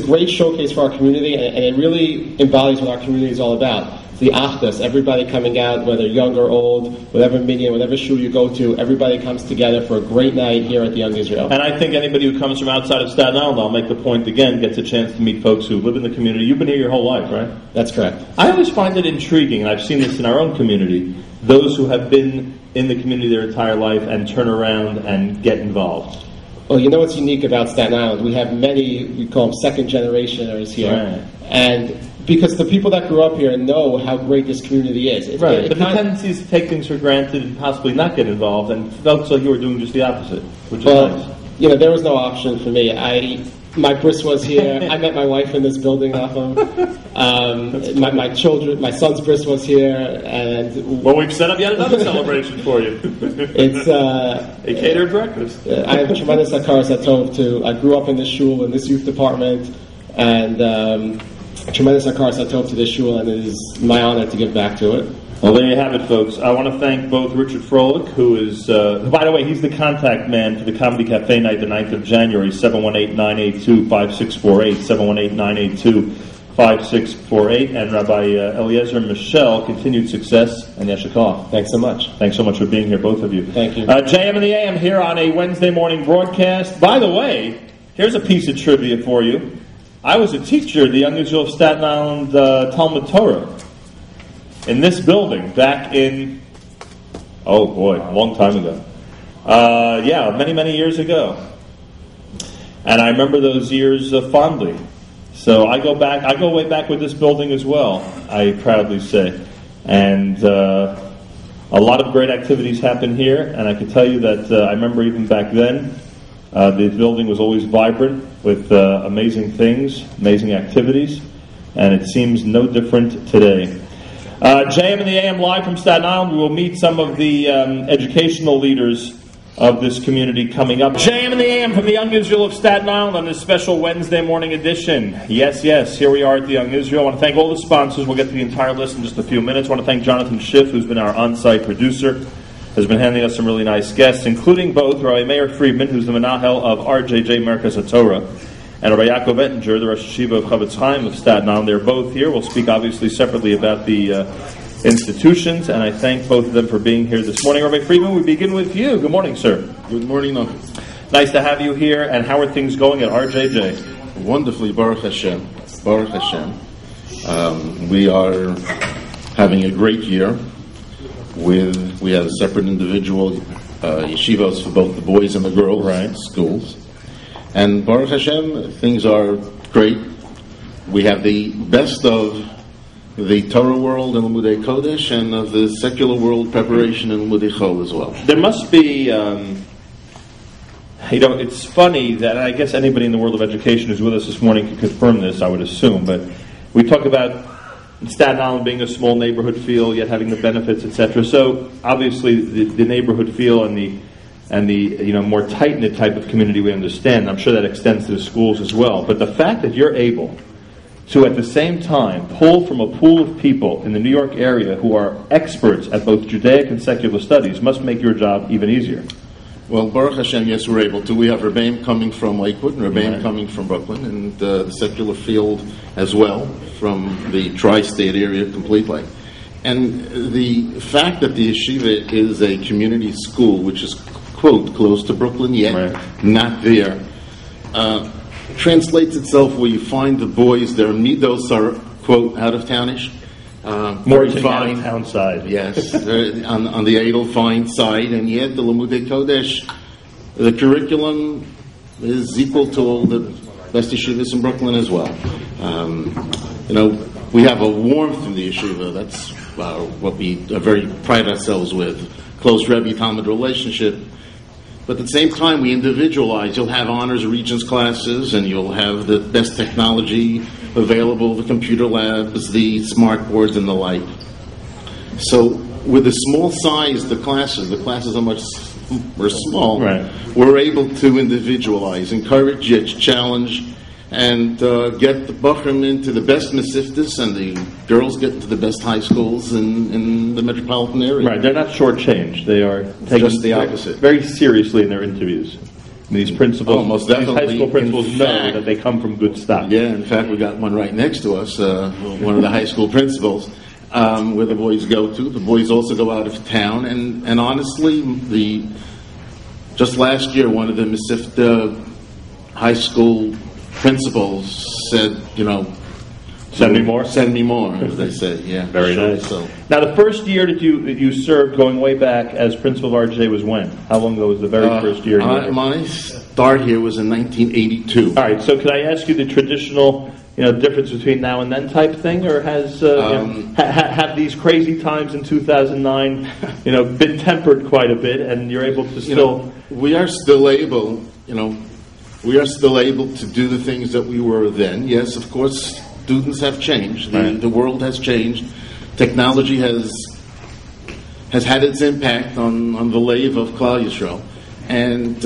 great showcase for our community, and it really embodies what our community is all about. the Achdus, everybody coming out, whether young or old, whatever minyan, whatever shul you go to, everybody comes together for a great night here at the Young Israel. And I think anybody who comes from outside of Staten Island, I'll make the point again, gets a chance to meet folks who live in the community. You've been here your whole life, right? That's correct. I always find it intriguing, and I've seen this in our own community, those who have been in the community their entire life and turn around and get involved. Well, you know what's unique about Staten Island? We have many, we call them second generationers here. Right. And because the people that grew up here know how great this community is. Right. But the tendency is to take things for granted and possibly not get involved, and folks like you were doing just the opposite, which is nice. You know, there was no option for me. My bris was here. I met my wife in this building, Nachum. My children, my son's bris was here, and well, we've set up yet another celebration for you. It's a catered breakfast. I have tremendous hakaras hatov too. I grew up in this shul in this youth department, and tremendous hakaras hatov to this shul, and it is my honor to give back to it. Well, there you have it, folks. I want to thank both Richard Froelich, who is, by the way, he's the contact man for the Comedy Cafe night, the 9th of January, 718-982-5648, 718-982-5648, and Rabbi Eliezer Michel, continued success, and Yeshikov. Thanks so much. Thanks so much for being here, both of you. Thank you. JM and the AM here on a Wednesday morning broadcast. By the way, here's a piece of trivia for you. I was a teacher at the Young Israel of Staten Island Talmud Torah. In this building, back in, oh boy, a long time ago. Many, many years ago. And I remember those years fondly. So I go way back with this building as well, I proudly say. And a lot of great activities happen here, and I can tell you that I remember even back then, the building was always vibrant with amazing things, amazing activities, and it seems no different today. JM and the AM live from Staten Island. We will meet some of the educational leaders of this community coming up. JM and the AM from the Young Israel of Staten Island on this special Wednesday morning edition. Yes, here we are at the Young Israel. I want to thank all the sponsors. We'll get to the entire list in just a few minutes. I want to thank Jonathan Schiff, who's been our on-site producer, has been handing us some really nice guests, including both Rabbi Meir Friedman, who's the Menahel of RJJ Merkaz HaTorah, and Rabbi Yaakov Ettinger, the Rosh Yeshiva of Chavetz Chaim of Staten Island. They're both here. We'll speak obviously separately about the institutions, and I thank both of them for being here this morning. Rabbi Friedman, we begin with you. Good morning, sir. Good morning, Nachum. Nice to have you here, and how are things going at RJJ? Wonderfully, Baruch Hashem. Baruch Hashem. We are having a great year. We have separate individual yeshivos for both the boys and the girls schools. And Baruch Hashem, things are great. We have the best of the Torah world and Limudei Kodesh, and of the secular world preparation in Limudei Chol as well. There must be, it's funny that, I guess anybody in the world of education who's with us this morning can confirm this, I would assume, but we talk about Staten Island being a small neighborhood feel, yet having the benefits, etc. So obviously the neighborhood feel and the more tight-knit type of community we understand, I'm sure that extends to the schools as well. But the fact that you're able to, at the same time, pull from a pool of people in the New York area who are experts at both Judaic and secular studies must make your job even easier. Well, Baruch Hashem, yes, we're able to. We have Rabbi coming from Lakewood and Rabbi coming from Brooklyn, and the secular field as well from the tri-state area completely. And the fact that the yeshiva is a community school, which is, quote, close to Brooklyn, yet not there, translates itself where you find the boys, their midos are, quote, out-of-townish. More fine town side. Yes, on the idle fine side, and yet the Limudei Kodesh, the curriculum is equal to all the best yeshivas in Brooklyn as well. We have a warmth in the yeshiva. That's what we very pride ourselves with. Close Rebbe-Talmud relationship. But at the same time, we individualize. You'll have honors regents classes, and you'll have the best technology available, the computer labs, the smart boards, and the like. So with the small size, the classes are small. We're able to individualize, encourage, challenge, and get the Bachrim into the best Mesiftas, and the girls get into the best high schools in the metropolitan area. Right, they're not shortchanged. They are taking just the opposite very seriously in their interviews. These principals, most these definitely. high school principals know that they come from good stock. Yeah, in fact, we got one right next to us, one of the high school principals. where the boys go to. The boys also go out of town, and honestly, just last year, one of the Mesivta high school principals said, Send me more? Send me more, as they say, yeah. Very nice. So. Now, the first year that you served, going way back as principal of RJ, was when? How long ago was the very first year? My start here was in 1982. All right, so could I ask you the traditional difference between now and then type thing, or has have these crazy times in 2009 been tempered quite a bit, and you're able to still... we are still able to do the things that we were then. Yes, of course, students have changed. The world has changed. Technology has had its impact on the lave of Klal Yisrael, and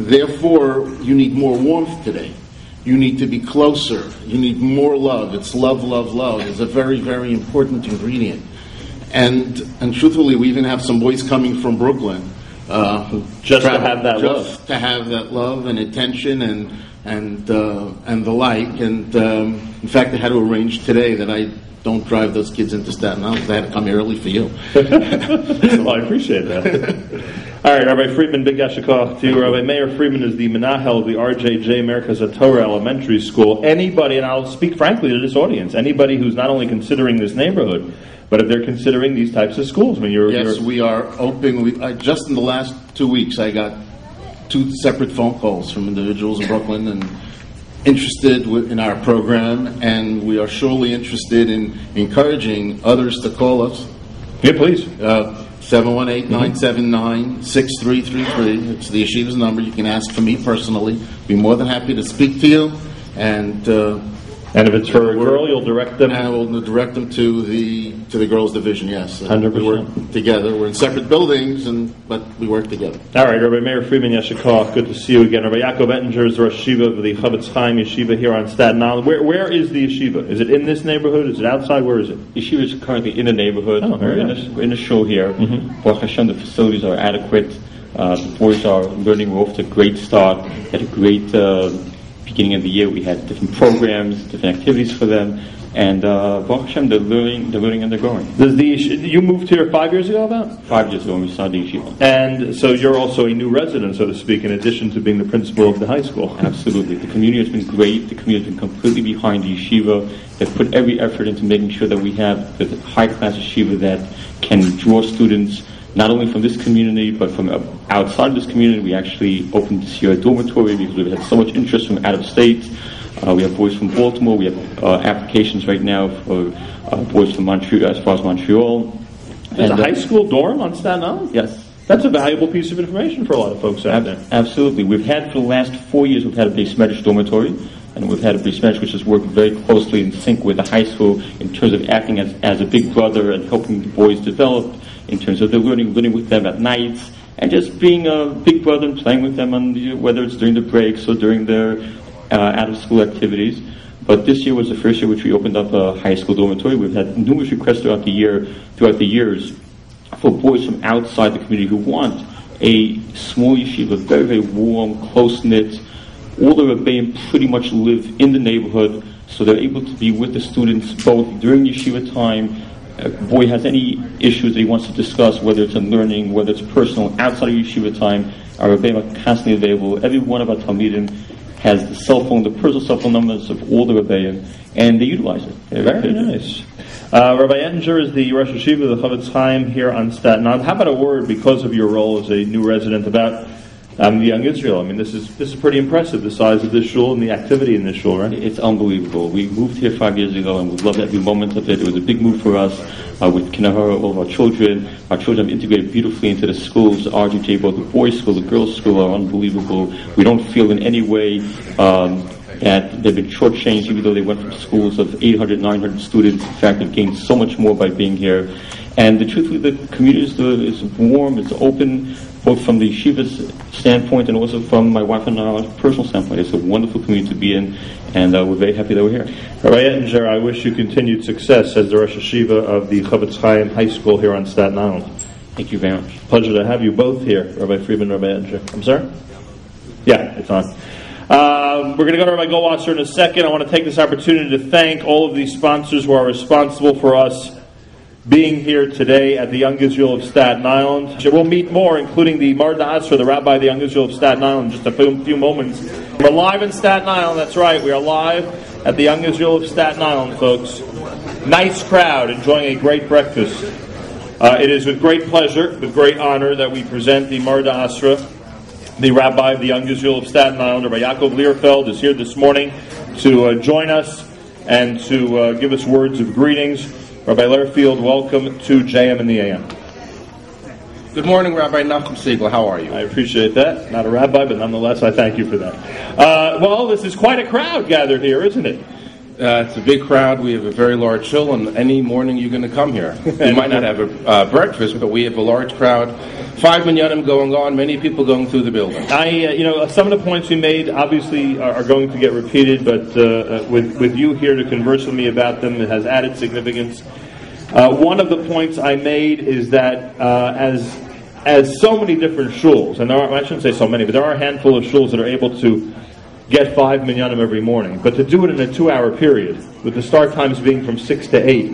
therefore you need more warmth today. You need to be closer. You need more love. It's love, love, love. It's a very, very important ingredient. And truthfully, we even have some boys coming from Brooklyn just to have that love and attention and the like. And in fact, I had to arrange today that I don't drive those kids into Staten Island. I had to come early for you. Well, I appreciate that. All right, Rabbi Friedman, big yashikah to you. Rabbi Meir Friedman is the menahel of the RJJ Merkaz HaTorah Elementary School. Anybody, and I'll speak frankly to this audience, anybody who's not only considering this neighborhood, but if they're considering these types of schools. I mean, we are open. Just in the last 2 weeks, I got 2 separate phone calls from individuals in Brooklyn and interested in our program, and we are surely interested in encouraging others to call us. Yeah, please. 718-979-6333. It's the yeshiva's number. You can ask for me personally. Be more than happy to speak to you. And if it's for a girl, you'll direct them. And we'll direct them to the girls' division. Yes, 100%. We work together. We're in separate buildings, but we work together. All right, Rabbi Meir Friedman, Yeshikah, good to see you again. Rabbi Yaakov Ettinger is the Rosh Yeshiva of the Chavetz Chaim Yeshiva here on Staten Island. Where is the yeshiva? Is it in this neighborhood? Is it outside? Where is it? Yeshiva is currently in the neighborhood. Oh, we're in a shul here. Baruch Hashem, the facilities are adequate. The boys are learning. We're off to a great start. Had a great beginning of the year. We had different programs, different activities for them, and Baruch Hashem, they're learning and they're growing. You moved here 5 years ago, about? 5 years ago when we started the yeshiva. And so you're also a new resident, so to speak, in addition to being the principal of the high school. Absolutely. The community has been great. The community has been completely behind the yeshiva. They've put every effort into making sure that we have the high-class yeshiva that can draw students not only from this community, but from outside of this community. We actually opened this year a dormitory because we've had so much interest from out of state. We have boys from Baltimore. We have applications right now for boys from Montreal, as far as Montreal. There's a high school dorm on Staten Island? Yes. That's a valuable piece of information for a lot of folks out there. Absolutely. We've had for the last 4 years, we've had a Beis Medrash dormitory, and we've had a Beis Medrash which has worked very closely in sync with the high school in terms of acting as a big brother and helping the boys develop in terms of their learning with them at nights, and just being a big brother and playing with them whether it's during the breaks or during their out-of-school activities. But this year was the first year which we opened up a high school dormitory. We've had numerous requests throughout the years for boys from outside the community who want a small yeshiva, very, very warm, close-knit. All the Rabbeim pretty much live in the neighborhood, so they're able to be with the students both during yeshiva time. A boy has any issues that he wants to discuss, whether it's in learning, whether it's personal, outside of yeshiva time, our Rabbeim are constantly available. Every one of our Talmidim has the personal cell phone numbers of all the Rabbeim, and they utilize it. Very nice. Rabbi Ettinger is the Rosh Yeshiva of the Chavetz Chaim here on Staten Island. How about a word, because of your role as a new resident, about the Young Israel? I mean, this is pretty impressive, the size of this shul and the activity in this shul, right? It's unbelievable. We moved here 5 years ago, and we loved every moment of it. It was a big move for us with Kinahara, all of our children. Our children have integrated beautifully into the schools. The RGJ, both the boys' school, the girls' school, are unbelievable. We don't feel in any way that they've been shortchanged, even though they went from schools of 800, 900 students. In fact, they've gained so much more by being here. And truthfully, the community is warm, it's open, both from the yeshiva's standpoint and also from my wife and our personal standpoint. It's a wonderful community to be in, and we're very happy that we're here. Rabbi Ettinger, I wish you continued success as the Rosh Yeshiva of the Chavetz Chaim High School here on Staten Island. Thank you very much. Pleasure to have you both here, Rabbi Friedman, Rabbi Ettinger. I'm sorry? Yeah, it's on. We're going to go to Rabbi Goldwasser in a second. I want to take this opportunity to thank all of these sponsors who are responsible for us being here today at the Young Israel of Staten Island. We'll meet more, including the Mar Asra, the Rabbi of the Young Israel of Staten Island, in just a few moments. We're live in Staten Island, that's right. We are live at the Young Israel of Staten Island, folks. Nice crowd, enjoying a great breakfast. It is with great pleasure, with great honor, that we present the Mar Asra, the Rabbi of the Young Israel of Staten Island. Rabbi Yaakov Learfeld is here this morning to join us and to give us words of greetings. Rabbi Learfield, welcome to JM in the AM. Good morning, Rabbi Nachum Segal. How are you? I appreciate that. Not a rabbi, but nonetheless, I thank you for that. Well, this is quite a crowd gathered here, isn't it? It's a big crowd. We have a very large show, and any morning you're going to come here. You might not have a breakfast, but we have a large crowd. 5 minyanim going on, many people going through the building. Some of the points we made obviously are going to get repeated, but with you here to converse with me about them, it has added significance. One of the points I made is that as so many different shuls, and I shouldn't say so many, but there are a handful of shuls that are able to get 5 minyanim every morning, but to do it in a 2-hour period, with the start times being from 6 to 8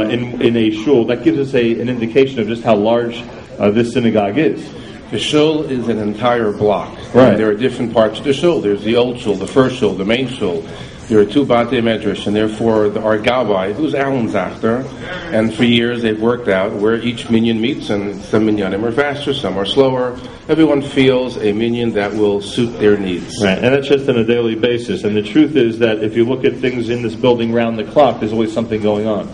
in a shul, that gives us an indication of just how large this synagogue is. The shul is an entire block. Right. There are different parts of the shul. There's the old shul, the first shul, the main shul. There are 2 Batei Medrash, and therefore our Gabbai, who's Alan Zachter, and for years they've worked out where each minyan meets, and some minyanim are faster, some are slower. Everyone feels a minyan that will suit their needs. Right, and that's just on a daily basis. And the truth is that if you look at things in this building round the clock, there's always something going on.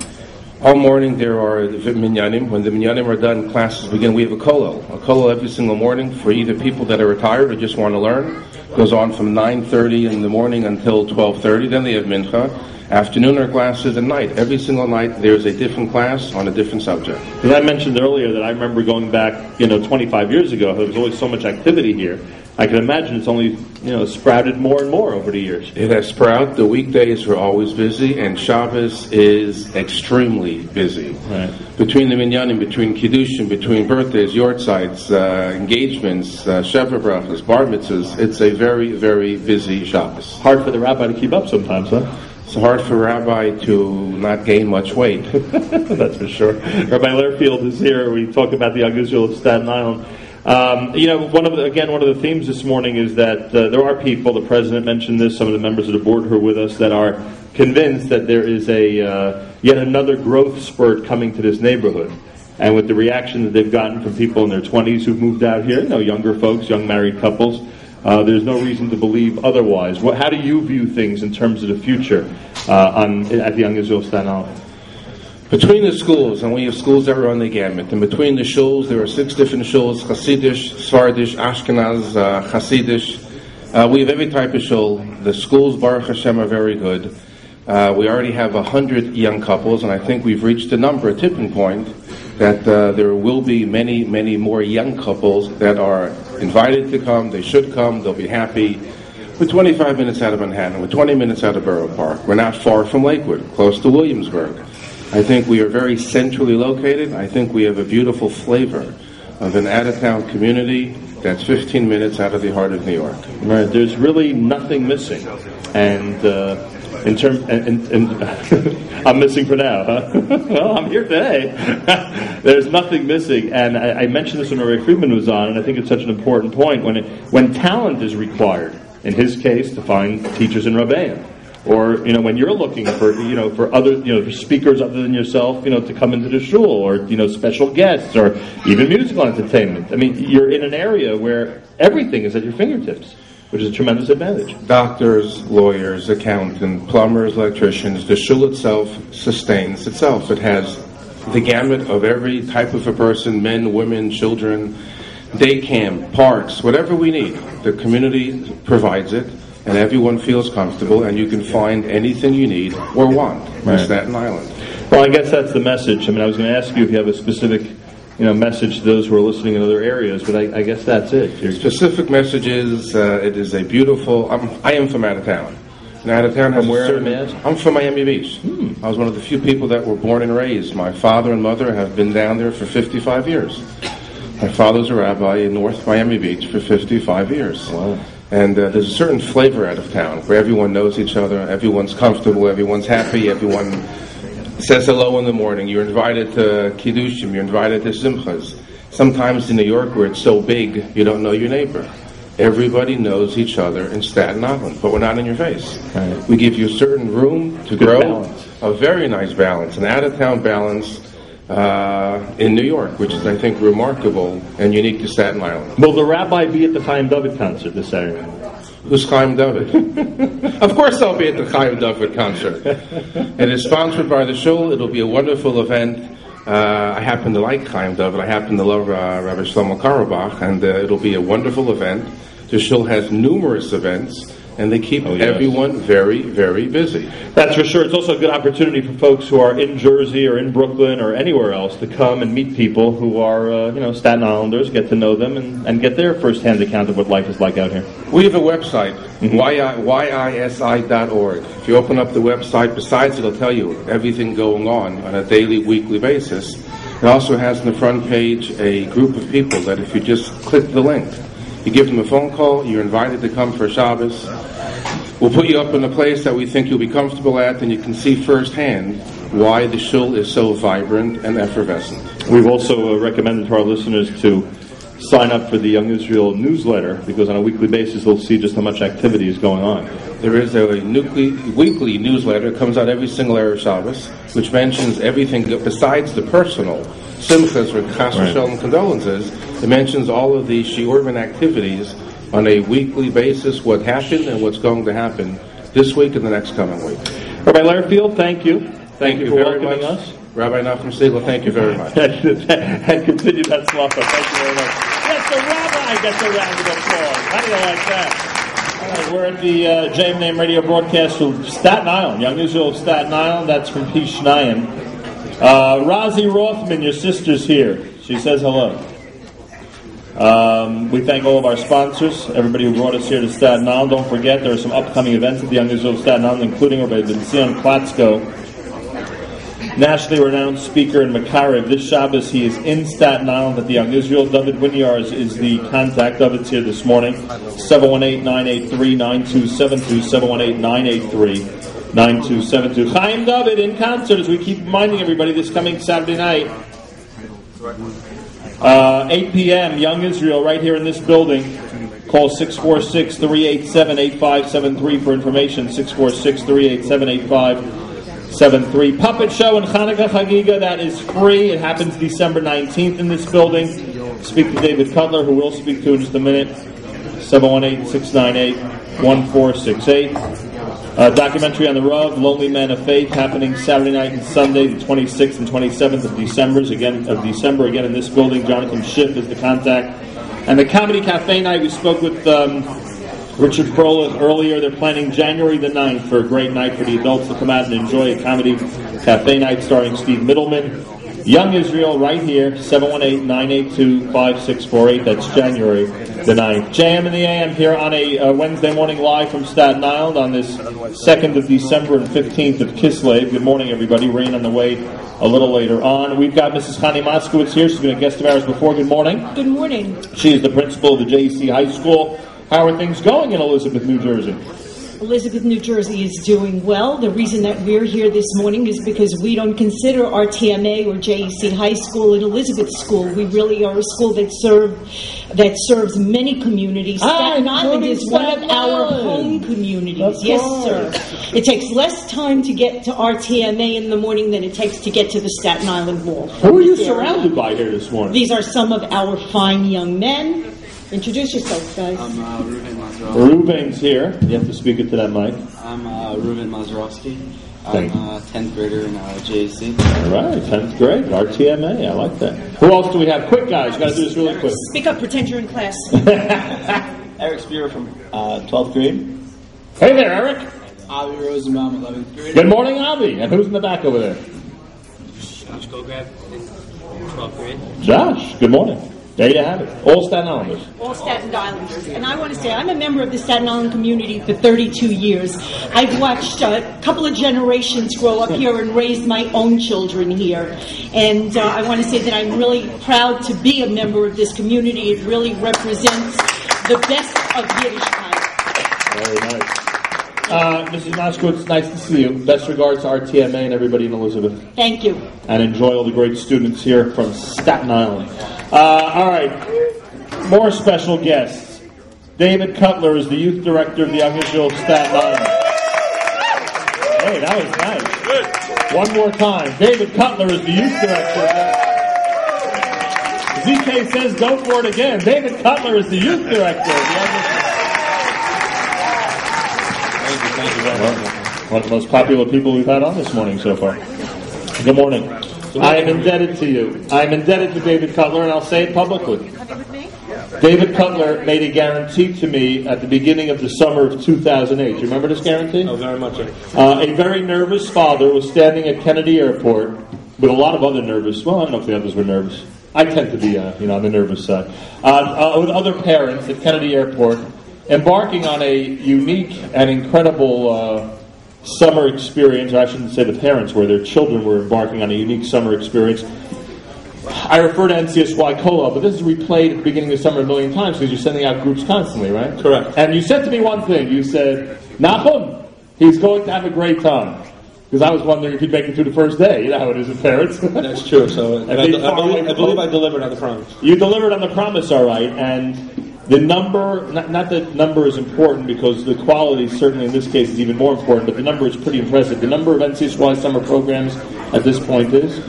All morning there are minyanim. When the minyanim are done, classes begin. We have a kollel. A kollel every single morning for either people that are retired or just want to learn. Goes on from 9:30 in the morning until 12:30. Then they have mincha. Afternoon are classes, and night. Every single night there's a different class on a different subject. Because I mentioned earlier that I remember going back, 25 years ago, there was always so much activity here. I can imagine it's only, sprouted more and more over the years. It has sprouted. The weekdays are always busy, and Shabbos is extremely busy. Right. Between the minyanim, between kiddushim, between birthdays, yortzites, engagements, sheva brachas, bar mitzvahs, it's a very, very busy Shabbos. Hard for the rabbi to keep up sometimes, huh? It's hard for a rabbi to not gain much weight. That's for sure. Rabbi Learfield is here. We talk about the Young Israel of Staten Island. One of the themes this morning is that there are people, the president mentioned this, some of the members of the board who are with us, that are convinced that there is yet another growth spurt coming to this neighborhood. And with the reaction that they've gotten from people in their 20s who've moved out here, younger folks, young married couples, there's no reason to believe otherwise. How do you view things in terms of the future at the Young Israel of Staten Island? Between the schools, and we have schools that run the gamut, and between the shuls, there are 6 different shuls: Hasidish, Sfardish, Ashkenaz, Hasidish. We have every type of shul. The schools, Baruch Hashem, are very good. We already have 100 young couples, and I think we've reached a tipping point, that there will be many, many more young couples that are invited to come. They should come. They'll be happy. We're 25 minutes out of Manhattan. We're 20 minutes out of Borough Park. We're not far from Lakewood, close to Williamsburg. I think we are very centrally located. I think we have a beautiful flavor of an out-of-town community that's 15 minutes out of the heart of New York. Right. There's really nothing missing, and I'm missing for now, huh? Well, I'm here today. There's nothing missing, and I mentioned this when Ray Friedman was on, and I think it's such an important point. When talent is required, in his case, to find teachers in Rabbeim, or when you're looking for other for speakers other than yourself, to come into the shul, or special guests, or even musical entertainment. I mean, you're in an area where everything is at your fingertips, which is a tremendous advantage. Doctors, lawyers, accountants, plumbers, electricians. The shul itself sustains itself. It has the gamut of every type of a person: men, women, children, day camp, parks, whatever we need. The community provides it. And everyone feels comfortable, and you can find anything you need or want in Staten Island. Well, I guess that's the message. I mean, I was going to ask you if you have a specific, message to those who are listening in other areas, but I guess that's it. Your specific message is, it is a beautiful. I am from out of town. And out of town has from where? I'm from Miami Beach. I was one of the few people that were born and raised. My father and mother have been down there for 55 years. My father's a rabbi in North Miami Beach for 55 years. Wow. And there's a certain flavor out of town where everyone knows each other, everyone's comfortable, everyone's happy, everyone says hello in the morning. You're invited to Kiddushim, you're invited to Simchas. Sometimes in New York, where it's so big, you don't know your neighbor. Everybody knows each other in Staten Island, but we're not in your face. Right. We give you a certain room to Good grow, balance. a very nice balance, an out-of-town balance in New York, which is, I think, remarkable and unique to Staten Island. Will the Rabbi be at the Chaim David concert this Saturday? Who's Chaim David? Of course I'll be at the Chaim David concert. It is sponsored by the Shul. It'll be a wonderful event. I happen to like Chaim David. I happen to love Rabbi Shlomo Karabach, and it'll be a wonderful event. The Shul has numerous events, and they keep everyone very, very busy. That's for sure. It's also a good opportunity for folks who are in Jersey or in Brooklyn or anywhere else to come and meet people who are, Staten Islanders, get to know them, and get their first-hand account of what life is like out here. We have a website, yisi.org. If you open up the website, besides it'll tell you everything going on a daily, weekly basis. It also has on the front page a group of people that if you just click the link, you give them a phone call, you're invited to come for Shabbos. We'll put you up in a place that we think you'll be comfortable at, and you can see firsthand why the shul is so vibrant and effervescent. We've also recommended to our listeners to sign up for the Young Israel newsletter, because on a weekly basis they'll see just how much activity is going on. There is a weekly newsletter that comes out every single Erev Shabbos, which mentions everything besides the personal simchas or chas v'shalom condolences. It mentions all of the shiurim activities on a weekly basis, what happened and what's going to happen this week and the next coming week. Rabbi Lehrfield, thank you. Thank you for very welcoming much. us. Rabbi Nachum Segal, thank you very much. And continue that slaughter. Thank you very much. Yes, the Rabbi gets a round of applause. How do you like that? All right, we're at the JM Name Radio broadcast from Staten Island, Young Israel of Staten Island. That's from P. Shnayim. Razi Rothman, your sister's here. She says hello. We thank all of our sponsors, everybody who brought us here to Staten Island. Don't forget, there are some upcoming events at the Young Israel of Staten Island, including Rabbi Ben-Zion Klatsko, nationally renowned speaker in Makarev. This Shabbos, he is in Staten Island at the Young Israel. David Winyars is the contact. David's here this morning. 718-983-9272, 718-983-9272. Chaim David in concert, as we keep reminding everybody, this coming Saturday night. 8 p.m., Young Israel, right here in this building. Call 646-387-8573 for information, 646-387-8573. Puppet Show and Hanukkah Chagiga, that is free. It happens December 19th in this building. Speak to David Cutler, who we'll speak to in just a minute, 718-698-1468. Documentary on the Rav, Lonely Man of Faith, happening Saturday night and Sunday, the 26th and 27th of December, again in this building. Jonathan Schiff is the contact. And the Comedy Cafe night, we spoke with Richard Froelich earlier. They're planning January the 9th for a great night for the adults to come out and enjoy a Comedy Cafe night starring Steve Middleman. Young Israel, right here, 718-982-5648. That's January the 9th. JM in the AM here on a Wednesday morning live from Staten Island on this 2nd of December and 15th of Kislev. Good morning, everybody. Rain on the way a little later on. We've got Mrs. Connie Moskowitz here. She's been a guest of ours before. Good morning. Good morning. She is the principal of the JEC High School. How are things going in Elizabeth, New Jersey? Elizabeth, New Jersey is doing well. The reason that we're here this morning is because we don't consider RTMA or JEC High School an Elizabeth school. We really are a school that serves many communities. Staten Island is one of our home communities. Yes, sir. It takes less time to get to RTMA in the morning than it takes to get to the Staten Island Mall. Who are you surrounded by here this morning? These are some of our fine young men. Introduce yourself, guys. I'm Reuven Mazrowski. Reuven's here. You have to speak it to that mic. I'm Reuven Mazrowski. I'm a 10th grader in JEC. All right, 10th grade, RTMA. I like that. Who else do we have? Quick, guys. Got to do this really quick. Speak up, pretend you're in class. Eric Spear from 12th grade. Hey there, Eric. Avi Rosenbaum, 11th grade. Good morning, Avi. And who's in the back over there? Josh Gograb in 12th grade. Josh, good morning. There you have it. All Staten Islanders. All Staten Islanders. And I want to say, I'm a member of the Staten Island community for 32 years. I've watched a couple of generations grow up here and raised my own children here. And I want to say that I'm really proud to be a member of this community. It really represents the best of Yiddishkeit. Very nice. Mrs. Noshko, it's nice to see you. Best regards to our TMA and everybody in Elizabeth. Thank you. And enjoy all the great students here from Staten Island. All right. More special guests. David Cutler is the youth director of the Young Israel of Staten Island. Hey, that was nice. One more time. David Cutler is the youth director. ZK says go for it again. David Cutler is the youth director of the Young Israel. Thank you very much. One of the most popular people we've had on this morning so far. Good morning. I am indebted to you. I am indebted to David Cutler, and I'll say it publicly. David Cutler made a guarantee to me at the beginning of the summer of 2008. Do you remember this guarantee? Oh, very much. A very nervous father was standing at Kennedy Airport with a lot of other nervous. Well, I don't know if the others were nervous. I tend to be, on the nervous side. With other parents at Kennedy Airport, embarking on a unique and incredible summer experience. Or I shouldn't say the parents were; their children were embarking on a unique summer experience. I refer to NCSY COLA, but this is replayed at the beginning of the summer a million times because you're sending out groups constantly, right? Correct. And you said to me one thing. You said, Nachum, he's going to have a great time. Because I was wondering if he'd make it through the first day. You know how it is with parents. That's true. So I believe I delivered on the promise. You delivered on the promise, all right. And the number, not that number is important because the quality certainly in this case is even more important, but the number is pretty impressive. The number of NCSY summer programs at this point is?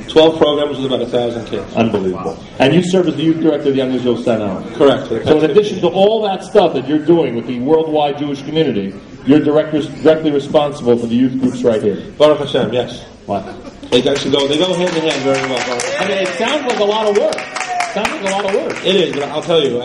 12 programs with about 1,000 kids. Unbelievable. And you serve as the youth director of the Young Israel Staten Island. Correct. So in addition to all that stuff that you're doing with the worldwide Jewish community, you're directly responsible for the youth groups right here. Baruch Hashem, yes. What? They actually go hand in hand very well. I mean, it sounds like a lot of work. It is, but I'll tell you,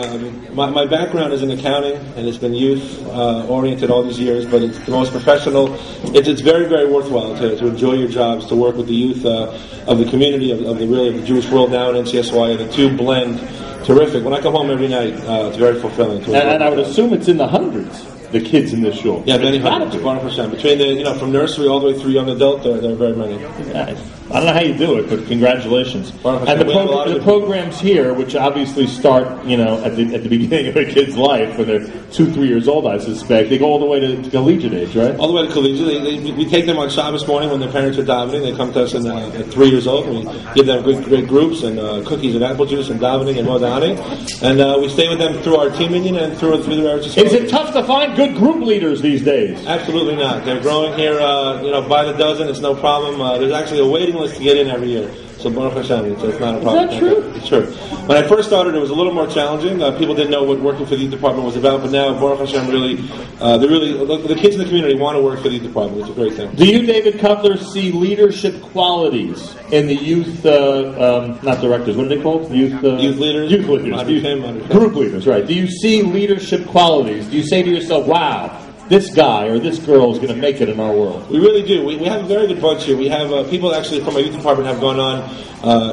my background is in accounting, and it's been youth-oriented all these years, but it's the most professional. It's very, very worthwhile to enjoy your jobs, to work with the youth of the community, of the Jewish world now in NCSY, and the two blend terrific. When I come home every night, it's very fulfilling. And I would assume it's in the hundreds, the kids in this shul. Yeah, many hundreds, 100%. Between from nursery all the way through young adult, there are very many. Yeah, I don't know how you do it, but congratulations. And the programs here, which obviously start, at the beginning of a kid's life when they're 2-3 years old, I suspect, they go all the way to collegiate age, right? All the way to collegiate. We take them on Shabbos morning when their parents are davening. They come to us at 3 years old. And we give them great groups and cookies and apple juice and davening and modani. And we stay with them through our team union and through the marriage. Is it tough to find good group leaders these days? Absolutely not. They're growing here, by the dozen. It's no problem. There's actually a waiting list to get in every year. So Baruch Hashem, it's not a problem. Is that true? It's true. When I first started, it was a little more challenging. People didn't know what working for the youth department was about, but now Baruch Hashem the kids in the community want to work for the youth department. It's a great thing. Do you, David Cutler, see leadership qualities in the youth, not directors, what are they called? Youth leaders? Youth leaders. Group leaders, right. Do you see leadership qualities? Do you say to yourself, wow, this guy or this girl is going to make it in our world? We really do. We have a very good bunch here. We have people actually from our youth department have gone on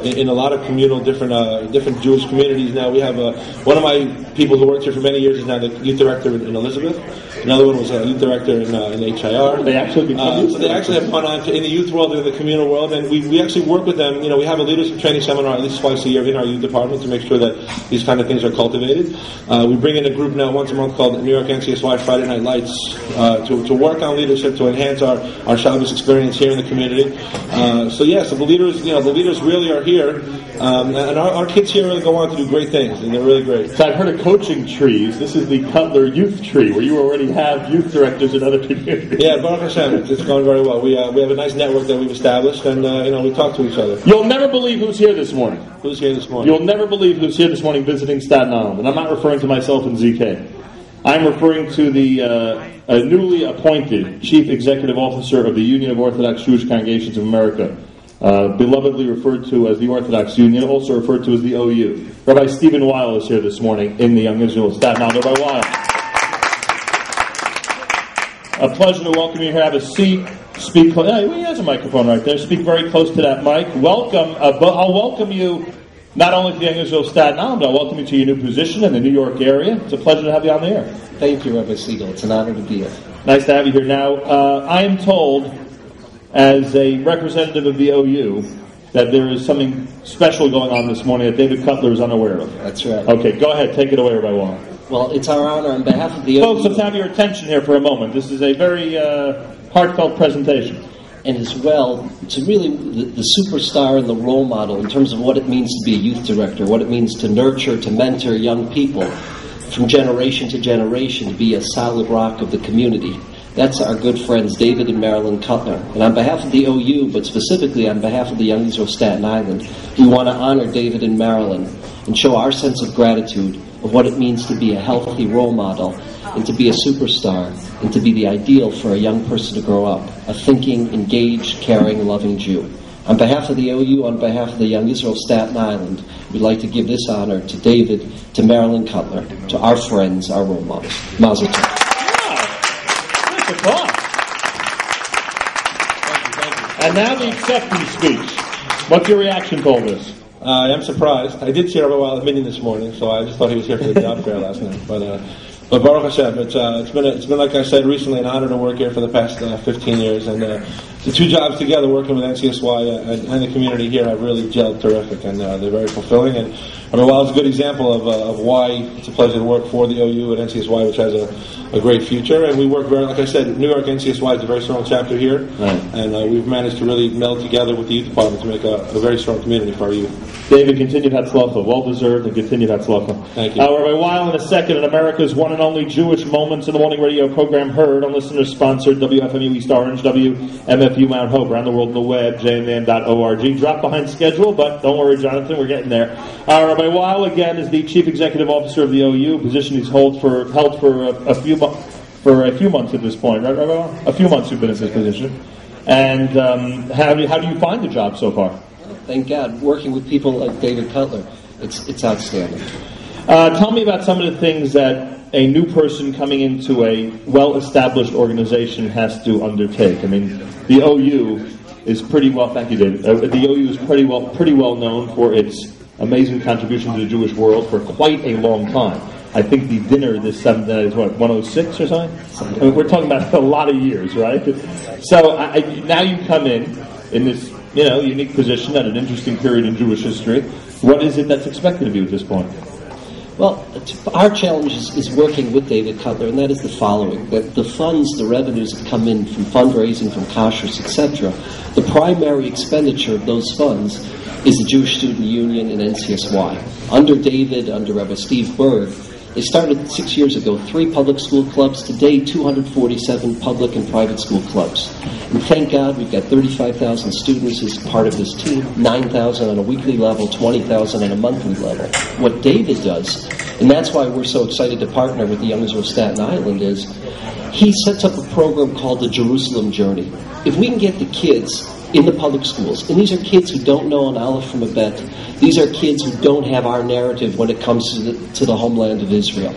in a lot of communal, different Jewish communities now. We have one of my people who worked here for many years is now the youth director in Elizabeth. Another one was a youth director in HIR. They actually so they actually have gone on in the youth world and in the communal world, and we actually work with them. We have a leadership training seminar at least twice a year in our youth department to make sure that these kind of things are cultivated. We bring in a group now once a month called New York NCSY Friday Night Lights to work on leadership, to enhance our Shabbos experience here in the community. So the leaders really are here, and our kids here really go on to do great things, and they're really great. So I've heard of coaching trees. This is the Cutler Youth Tree, where you already have youth directors in other communities. Yeah, Baruch Hashem, it's going very well. We have a nice network that we've established, and we talk to each other. You'll never believe who's here this morning. Who's here this morning? You'll never believe who's here this morning visiting Staten Island, and I'm not referring to myself and ZK. I'm referring to the newly appointed Chief Executive Officer of the Union of Orthodox Jewish Congregations of America, belovedly referred to as the Orthodox Union, also referred to as the OU. Rabbi Stephen Weil is here this morning in the Young Israel of Staten Island. Rabbi Weil. A pleasure to welcome you here. Have a seat. Speak. He has a microphone right there. Speak very close to that mic. Welcome. I'll welcome you not only to the Young Israel of Staten Island, but I'll welcome you to your new position in the New York area. It's a pleasure to have you on the air. Thank you, Rabbi Segal. It's an honor to be here. Nice to have you here. Now, I am told, as a representative of the OU, that there is something special going on this morning that David Cutler is unaware of. That's right. Okay, go ahead. Take it away, Rabbi Wall. Well, it's our honor on behalf of the Folks, let's have your attention here for a moment. This is a very heartfelt presentation. And as well, to really the superstar and the role model in terms of what it means to be a youth director, what it means to nurture, to mentor young people from generation to generation, to be a solid rock of the community. That's our good friends David and Marilyn Cutler. And on behalf of the OU, but specifically on behalf of the Young Israel Staten Island, we want to honor David and Marilyn and show our sense of gratitude of what it means to be a healthy role model and to be a superstar and to be the ideal for a young person to grow up, a thinking, engaged, caring, loving Jew. On behalf of the OU, on behalf of the Young Israel Staten Island, we'd like to give this honor to David, to Marilyn Cutler, to our friends, our role models. Mazel tov. And now the acceptance speech. What's your reaction to all this? I am surprised. I did see Rabbi while at meeting this morning, so I just thought he was here for the job fair last night. But Baruch Hashem, it's been like I said recently, an honor to work here for the past 15 years, and the two jobs together, working with NCSY and the community here, have really gelled terrific, and they're very fulfilling. And Rabbi Weil is a good example of why it's a pleasure to work for the OU and NCSY, which has a great future. And we work very, like I said, New York NCSY is a very strong chapter here, right. And we've managed to really meld together with the youth department to make a very strong community for our youth. David, continued Hatzlacha. Well-deserved and continued Hatzlacha. Thank you. Rabbi Weil in a second, in America's one and only Jewish Moments in the Morning radio program, heard on listeners-sponsored WFMU East Orange, WMFU Mount Hope, around the world on the web, jman.org. Drop behind schedule, but don't worry, Jonathan, we're getting there. Rabbi Weil, again, is the Chief Executive Officer of the OU, a position he's held for a few months at this point, right, Rabbi Weil? A few months you've been in this position. And how do you find the job so far? Thank God. Working with people like David Cutler, it's outstanding. Tell me about some of the things that a new person coming into a well-established organization has to undertake. I mean, the OU is pretty well. Thank you, David. The OU is pretty well known for its amazing contribution to the Jewish world for quite a long time. I think the dinner this Sunday is 106 or something. I mean, we're talking about a lot of years, right? So now you come in this unique position at an interesting period in Jewish history. What is it that's expected of you at this point? Well, our challenge is working with David Cutler, and that is the following: that the funds, the revenues that come in from fundraising, from kashrus, etc., the primary expenditure of those funds is the Jewish Student Union and NCSY. Under David, under Rabbi Steve Berg, they started 6 years ago, 3 public school clubs. Today, 247 public and private school clubs. And thank God we've got 35,000 students as part of this team, 9,000 on a weekly level, 20,000 on a monthly level. What David does, and that's why we're so excited to partner with the Young Israel Staten Island, is he sets up a program called the Jerusalem Journey. If we can get the kids in the public schools, and these are kids who don't know an aleph from a bet, these are kids who don't have our narrative when it comes to the homeland of Israel.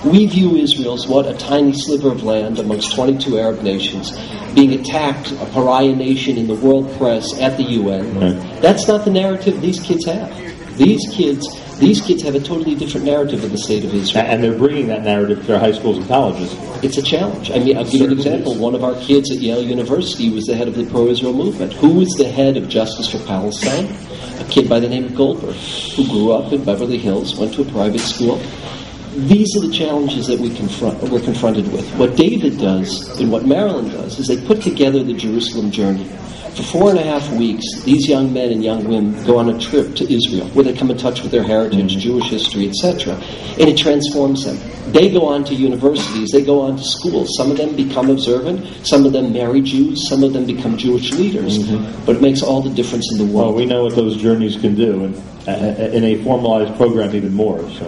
We view Israel as a tiny sliver of land amongst 22 Arab nations, being attacked, a pariah nation in the world press, at the UN. Right. That's not the narrative these kids have. These kids have a totally different narrative of the state of Israel. And they're bringing that narrative to their high schools and colleges. It's a challenge. I mean, I'll give you an example. One of our kids at Yale University was the head of the pro-Israel movement. Who was the head of Justice for Palestine? A kid by the name of Goldberg, who grew up in Beverly Hills, went to a private school. These are the challenges that we're confronted with. What David does and what Marilyn does is they put together the Jerusalem Journey. For 4.5 weeks, these young men and young women go on a trip to Israel, where they come in touch with their heritage, Jewish history, etc., and it transforms them. They go on to universities, they go on to schools. Some of them become observant, some of them marry Jews, some of them become Jewish leaders. But it makes all the difference in the world. Well, we know what those journeys can do, and in a formalized program even more, so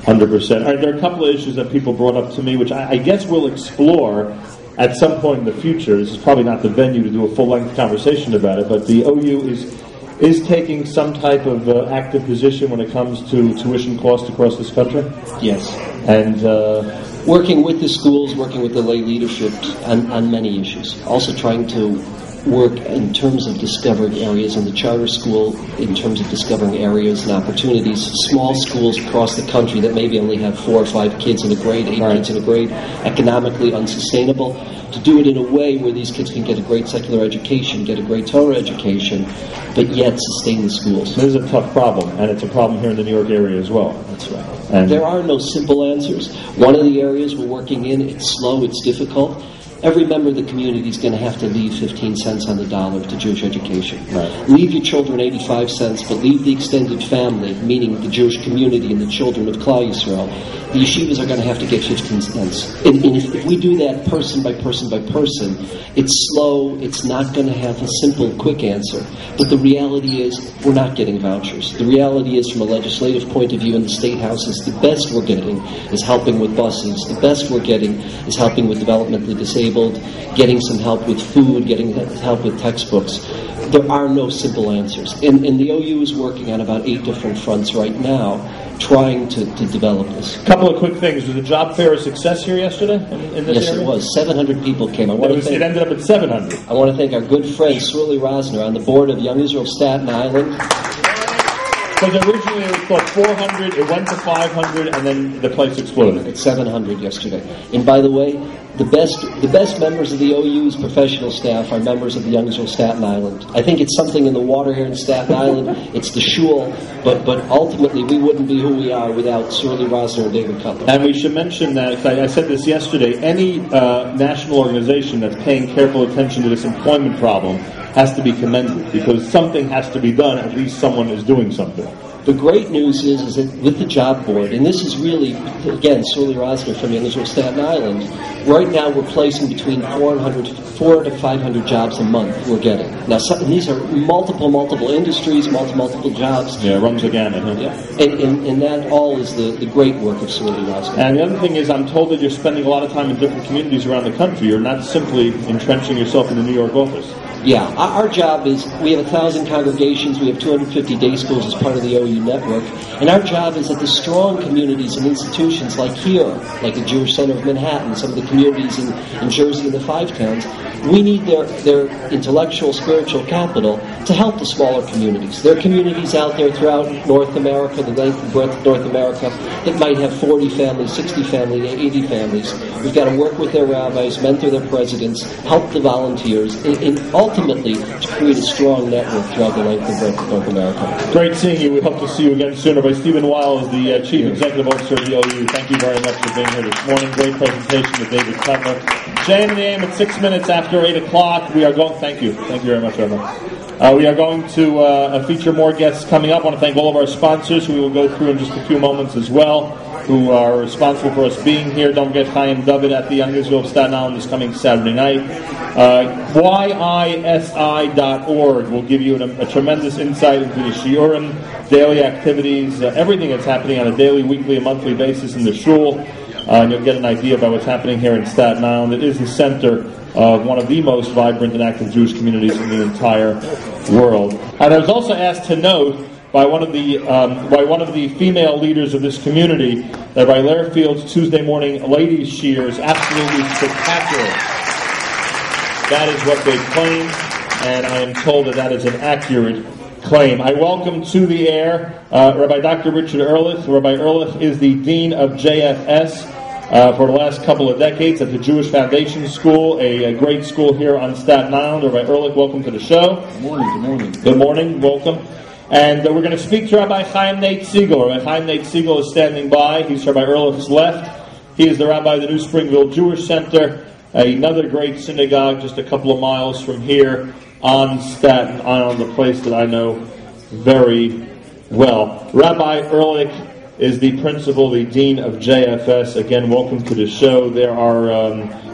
100%. All right, there are a couple of issues that people brought up to me, which I guess we'll explore at some point in the future. This is probably not the venue to do a full-length conversation about it, but the OU is taking some type of active position when it comes to tuition costs across this country? Yes. And working with the schools, working with the lay leadership on many issues. Also trying to work in terms of discovering areas in the charter school, in terms of discovering areas and opportunities. Small schools across the country that maybe only have 4 or 5 kids in a grade, 8 kids in a grade, economically unsustainable. To do it in a way where these kids can get a great secular education, get a great Torah education, but yet sustain the schools. This is a tough problem, and it's a problem here in the New York area as well. That's right. There are no simple answers. One of the areas we're working in, it's slow, it's difficult. Every member of the community is going to have to leave 15 cents on the dollar to Jewish education. Right. Leave your children 85 cents, but leave the extended family, meaning the Jewish community and the children of Klal Yisrael. The yeshivas are going to have to get 15 cents. And if we do that person by person by person, it's slow, it's not going to have a simple, quick answer. But the reality is, we're not getting vouchers. The reality is, from a legislative point of view in the state houses, the best we're getting is helping with buses. The best we're getting is helping with developmentally disabled, getting some help with food, getting help with textbooks. There are no simple answers. And the OU is working on about 8 different fronts right now, trying to develop this. A couple of quick things. Was the job fair a success here yesterday in this area? Yes, it was. 700 people came. It ended up at 700. I want to thank our good friend, Shirley Rosner, on the board of Young Israel Staten Island. Because originally it was 400, it went to 500, and then the place exploded. It's 700 yesterday. And by the way, the best members of the OU's professional staff are members of the Young Israel Staten Island. I think it's something in the water here in Staten Island. It's the shul, but ultimately we wouldn't be who we are without Shirley Rosner and David Cutler. And we should mention that, I said this yesterday, any national organization that's paying careful attention to this employment problem has to be commended, because something has to be done. At least someone is doing something. The great news is that with the job board, and this is really, again, Shirley Rosner from Young Israel Staten Island, right now we're placing between 400 to 500 jobs a month we're getting. Now, these are multiple industries, multiple jobs. Yeah, it runs the gamut. Huh? Yeah. And that all is the great work of Shirley Rosner. And the other thing is, I'm told that you're spending a lot of time in different communities around the country. You're not simply entrenching yourself in the New York office. Yeah, our job is, we have 1,000 congregations, we have 250 day schools as part of the OU network, and our job is that the strong communities and institutions like here, like the Jewish Center of Manhattan, some of the communities in Jersey and the Five Towns, we need their intellectual, spiritual capital to help the smaller communities. There are communities out there throughout North America, the length and breadth of North America, that might have 40 families, 60 families, 80 families. We've got to work with their rabbis, mentor their presidents, help the volunteers, and ultimately to create a strong network throughout the length and breadth of North America. Great seeing you. We hope to see you again soon. Rabbi Stephen Weil is the Chief Executive Officer of the OU. Thank you very much for being here this morning. Great presentation with David Cutler. JM and the AM at 6 minutes after 8 o'clock. We are going. Thank you very much, Rabbi. We are going to feature more guests coming up. I want to thank all of our sponsors, who we will go through in just a few moments as well, who are responsible for us being here. Don't forget Chaim David at the Young Israel of Staten Island this coming Saturday night. YISI.org will give you a tremendous insight into the shiurim, daily activities, everything that's happening on a daily, weekly, and monthly basis in the shul. And you'll get an idea about what's happening here in Staten Island. It is the center of one of the most vibrant and active Jewish communities in the entire world. And I was also asked to note by one of the female leaders of this community that Rabbi Lairfield's Tuesday morning ladies' shiur is absolutely spectacular. That is what they claim, and I am told that is an accurate claim. I welcome to the air Rabbi Dr. Richard Ehrlich. Rabbi Ehrlich is the Dean of JFS for the last couple of decades at the Jewish Foundation School, a great school here on Staten Island. Rabbi Ehrlich, welcome to the show. Good morning. Good morning, welcome. And we're going to speak to Rabbi Chaim Segal. Rabbi Chaim Segal is standing by. He's Rabbi Ehrlich's left. He is the rabbi of the New Springville Jewish Center, another great synagogue just a couple of miles from here on Staten Island, a place that I know very well. Rabbi Ehrlich is the principal, the dean of JFS. Again, welcome to the show. There are,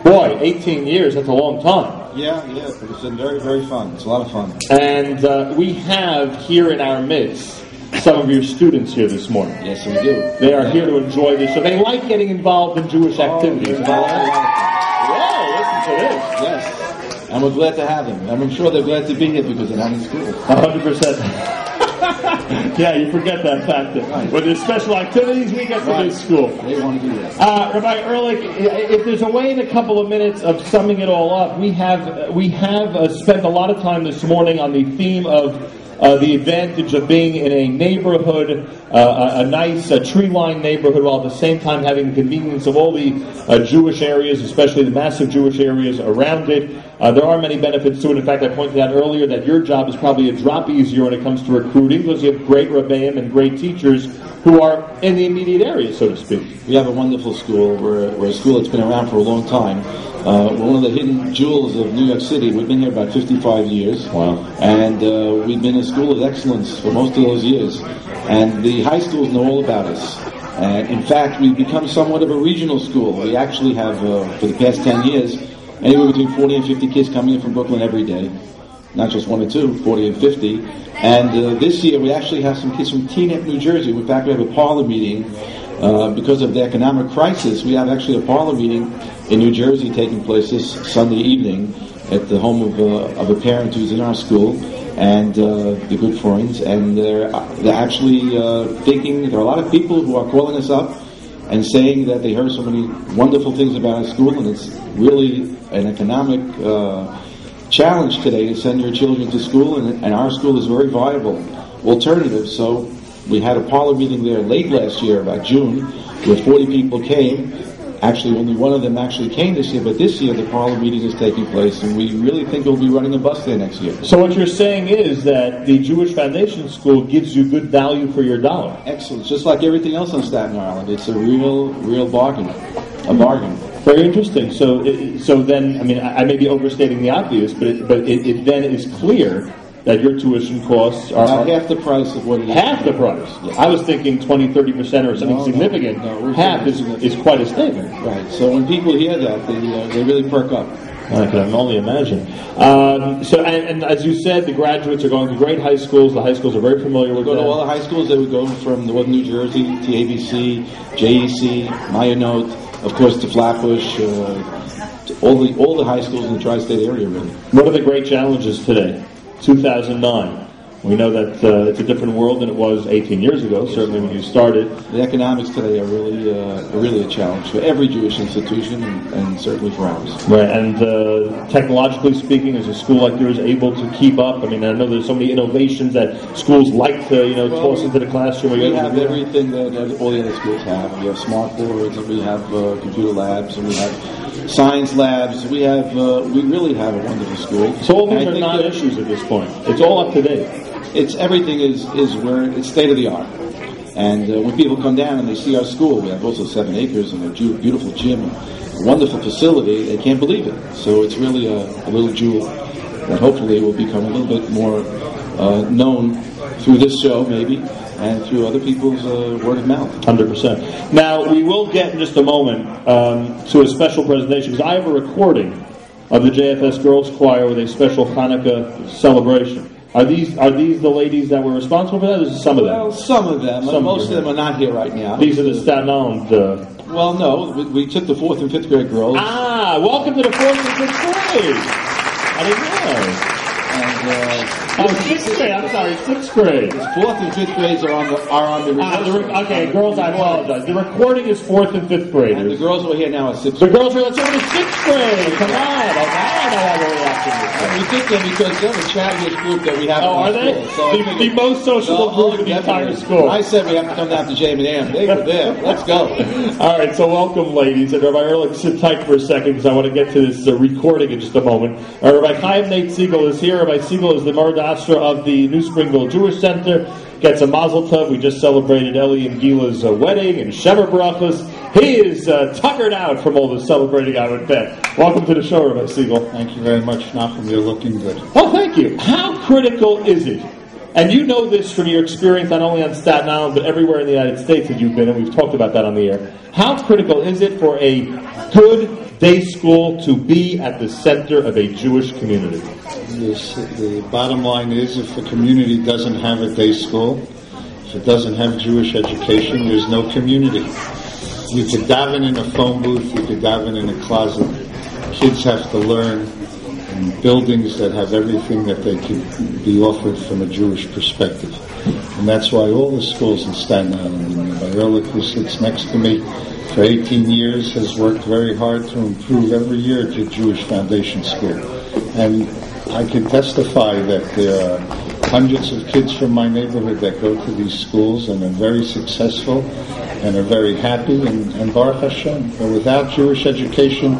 18 years, that's a long time. Yeah, it's been very, very fun. It's a lot of fun. And we have here in our midst some of your students here this morning. Yes, we do. They are here to enjoy this. So they like getting involved in Jewish activities. Whoa, listen to this. Yes. And we're glad to have them. And I'm sure they're glad to be here because they're not in school. 100%. Yeah, you forget that fact. Right. When there's special activities, we get to do school. They want to do that. Rabbi Ehrlich, if there's a way in a couple of minutes of summing it all up, we have spent a lot of time this morning on the theme of the advantage of being in a neighborhood, a nice tree-lined neighborhood, while at the same time having the convenience of all the Jewish areas, especially the massive Jewish areas around it. There are many benefits to it. In fact, I pointed out earlier that your job is probably a drop easier when it comes to recruiting, because you have great Rabbeim and great teachers who are in the immediate area, so to speak. We have a wonderful school. We're a school that's been around for a long time. We're one of the hidden jewels of New York City. We've been here about 55 years. Wow. And we've been a school of excellence for most of those years. And the high schools know all about us. In fact, we've become somewhat of a regional school. We actually have, for the past 10 years, anywhere between 40 and 50 kids coming in from Brooklyn every day. Not just one or two, 40 and 50. And this year we actually have some kids from Teaneck, New Jersey. In fact, we have a parlor meeting. Because of the economic crisis, we have actually a parlor meeting in New Jersey taking place this Sunday evening at the home of a parent who's in our school, and the good friends. And they're actually thinking, there are a lot of people who are calling us up and saying that they heard so many wonderful things about our school, and it's really an economic challenge today to send your children to school, and our school is a very viable alternative. So we had a parlor meeting there late last year, about June, where 40 people came. Actually, only one of them actually came this year, but this year the parlor meeting is taking place, and we really think we'll be running a bus there next year. So what you're saying is that the Jewish Foundation School gives you good value for your dollar. Excellent. Just like everything else on Staten Island. It's a real bargain. A bargain. Very interesting. So then, I mean, I may be overstating the obvious, but it then is clear that your tuition costs are half the price of what it is. Half the price. Yes. I was thinking 20-30% or something significant. No, half is quite a statement. Right. So when people hear that, they really perk up. I can only imagine. And as you said, the graduates are going to great high schools. The high schools are very familiar with that. We go to all the high schools. They would go from Northern New Jersey, TABC, JEC, Mayanote, of course, to Flatbush, all the high schools in the tri-state area, really. What are the great challenges today? 2009. We know that it's a different world than it was 18 years ago, certainly when you started. The economics today are really a challenge for every Jewish institution, and certainly for ours. Right, and technologically speaking, is a school like yours able to keep up? I mean, I know there's so many innovations that schools like to, toss into the classroom. We have everything that all the other schools have. We have smart boards, and we have computer labs, and we have science labs. We really have a wonderful school. So all these are not issues at this point. It's all up to date. Everything is where it's state of the art. And when people come down and they see our school, we have also 7 acres and a beautiful gym, a wonderful facility, they can't believe it. So it's really a little jewel that hopefully will become a little bit more known through this show, maybe, and through other people's word of mouth. 100%. Now, we will get in just a moment to a special presentation, because I have a recording of the JFS Girls Choir with a special Hanukkah celebration. Are these the ladies that were responsible for that, or some of them? Well, some of them. Most of them are not here right now. These are the Staten Island... Well, no. We took the 4th and 5th grade girls. Ah, welcome to the 4th and 5th grade. I didn't know. And, 6th grade. I'm sorry, 6th grade. 4th and 5th grades are on the okay, girls, I apologize. The recording is 4th and 5th graders. And the girls who are here now are 6th grade. The girls are, let's go to 6th grade. Come on. We did them because they're the chattiest group that we have. Oh, are they? So the most sociable group in the entire school. I said we have to come down to JM&M. They were there. Let's go. All right, so welcome, ladies. And Rabbi Ehrlich, sit tight for a second, because I want to get to this recording in just a moment. Rabbi Chaim Nate Segal is here. Rabbi Segal is the Murad Astra of the New Springville Jewish Center. Gets a mazel tov. We just celebrated Eli and Gila's wedding and Shemer Brachos. He is tuckered out from all the celebrating, I would bet. Welcome to the show, Rabbi Segal. Thank you very much, Nachum. You're looking good. Oh, thank you. How critical is it? And you know this from your experience not only on Staten Island, but everywhere in the United States that you've been, and we've talked about that on the air. How critical is it for a good day school to be at the center of a Jewish community? The bottom line is, if a community doesn't have a day school, if it doesn't have Jewish education, there's no community. You could daven in a phone booth, you could daven in a closet. Kids have to learn in buildings that have everything that they could be offered from a Jewish perspective. And that's why all the schools in Staten Island, and Rabbi Ehrlich, who sits next to me for 18 years, has worked very hard to improve every year the Jewish Foundation School. And I can testify that there are hundreds of kids from my neighborhood that go to these schools and are very successful and are very happy, and Baruch Hashem. But without Jewish education,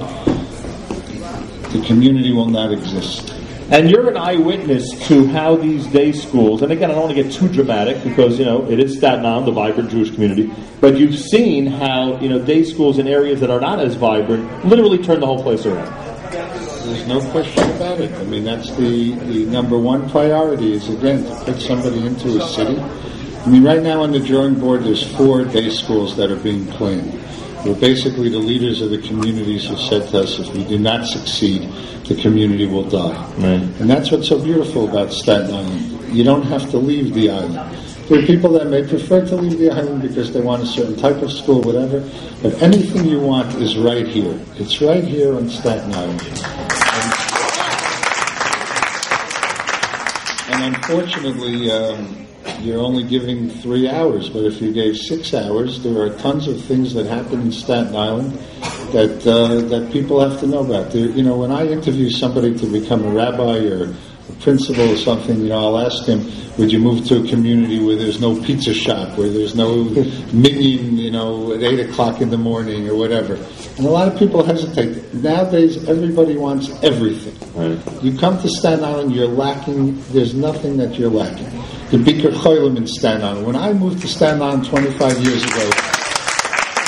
the community will not exist. And you're an eyewitness to how these day schools, and again, I don't want to get too dramatic because, it is Staten Island, the vibrant Jewish community, but you've seen how, day schools in areas that are not as vibrant literally turn the whole place around. There's no question about it. I mean, that's the number one priority is, again, to put somebody into a city. I mean, right now on the drawing board, there's 4 day schools that are being planned. Well, basically, the leaders of the communities have said to us, if we do not succeed, the community will die. Right. And that's what's so beautiful about Staten Island. You don't have to leave the island. There are people that may prefer to leave the island because they want a certain type of school, whatever, but anything you want is right here. It's right here on Staten Island. And unfortunately, you're only giving 3 hours, but if you gave 6 hours, there are tons of things that happen in Staten Island that people have to know about. When I interview somebody to become a rabbi or a principal or something, I'll ask them, would you move to a community where there's no pizza shop, where there's no minion, at 8 o'clock in the morning or whatever? And a lot of people hesitate. Nowadays, everybody wants everything. Right. You come to Staten Island, you're lacking, there's nothing that you're lacking. The Biker Cholim in Staten Island. When I moved to Staten Island 25 years ago,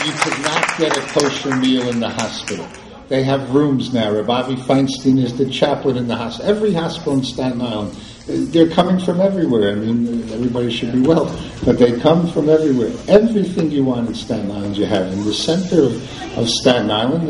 you could not get a kosher meal in the hospital. They have rooms now. Rabbi Feinstein is the chaplain in the hospital. Every hospital in Staten Island, they're coming from everywhere. I mean, everybody should be well, but they come from everywhere. Everything you want in Staten Island you have. In the center of Staten Island,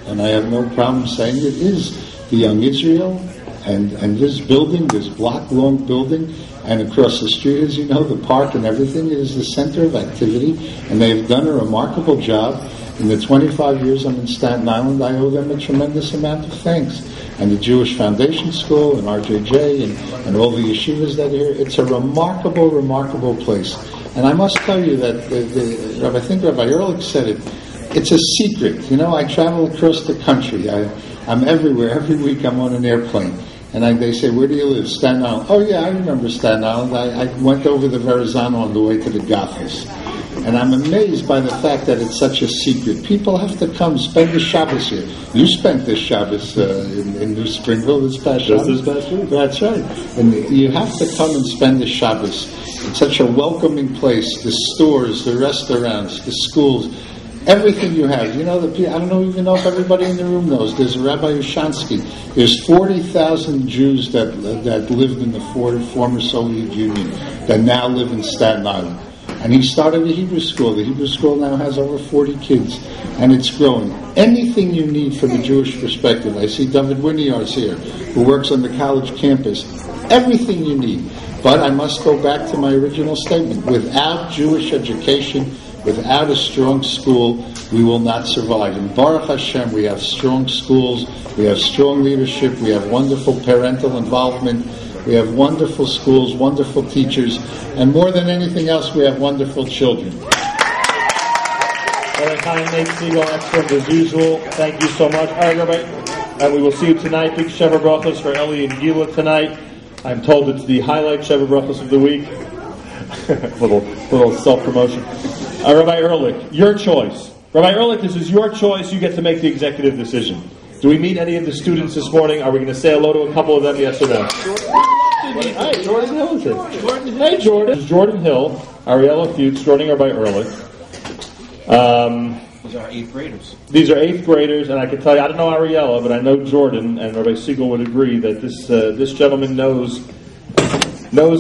and I have no problem saying it, is the Young Israel, and this building, this block-long building, and across the street, as you know, the park and everything is the center of activity, and they've done a remarkable job. In the 25 years I'm in Staten Island, I owe them a tremendous amount of thanks. And the Jewish Foundation School and RJJ and all the yeshivas that are here, it's a remarkable, remarkable place. And I must tell you that, I think Rabbi Ehrlich said it, it's a secret. I travel across the country. I'm everywhere. Every week I'm on an airplane. And they say, where do you live? Staten Island. Oh, yeah, I remember Staten Island. I went over the Verrazano on the way to the Gothas. And I'm amazed by the fact that it's such a secret. People have to come spend the Shabbos here. You spent this Shabbos in New Springville this past Shabbos. This past week. That's right. And you have to come and spend the Shabbos. It's such a welcoming place. The stores, the restaurants, the schools. Everything you have. I don't even know if everybody in the room knows. There's a Rabbi Ushansky. There's 40,000 Jews that lived in the former Soviet Union that now live in Staten Island. And he started a Hebrew school. The Hebrew school now has over 40 kids, and it's growing. Anything you need from a Jewish perspective. I see David Winiar's here, who works on the college campus. Everything you need. But I must go back to my original statement. Without Jewish education, without a strong school, we will not survive. In Baruch Hashem, we have strong schools, we have strong leadership, we have wonderful parental involvement, we have wonderful schools, wonderful teachers, and more than anything else, we have wonderful children. Nachum Segal, excellent as usual. Thank you so much. All right, Rabbi, and we will see you tonight. Big Sheva Brachos for Eli and Gila tonight. I'm told it's the highlight Sheva Brachos of the week. little self-promotion. Rabbi Ehrlich, your choice. Rabbi Ehrlich, this is your choice. You get to make the executive decision. Do we meet any of the students this morning? Are we going to say hello to a couple of them? Yes or no? Hi, Jordan Hill is here. Hey, Jordan. This is Jordan Hill, Ariella Fuchs, joining Rabbi Ehrlich. These are 8th graders. These are 8th graders, and I can tell you, I don't know Ariella, but I know Jordan, and Rabbi Segal would agree that this gentleman knows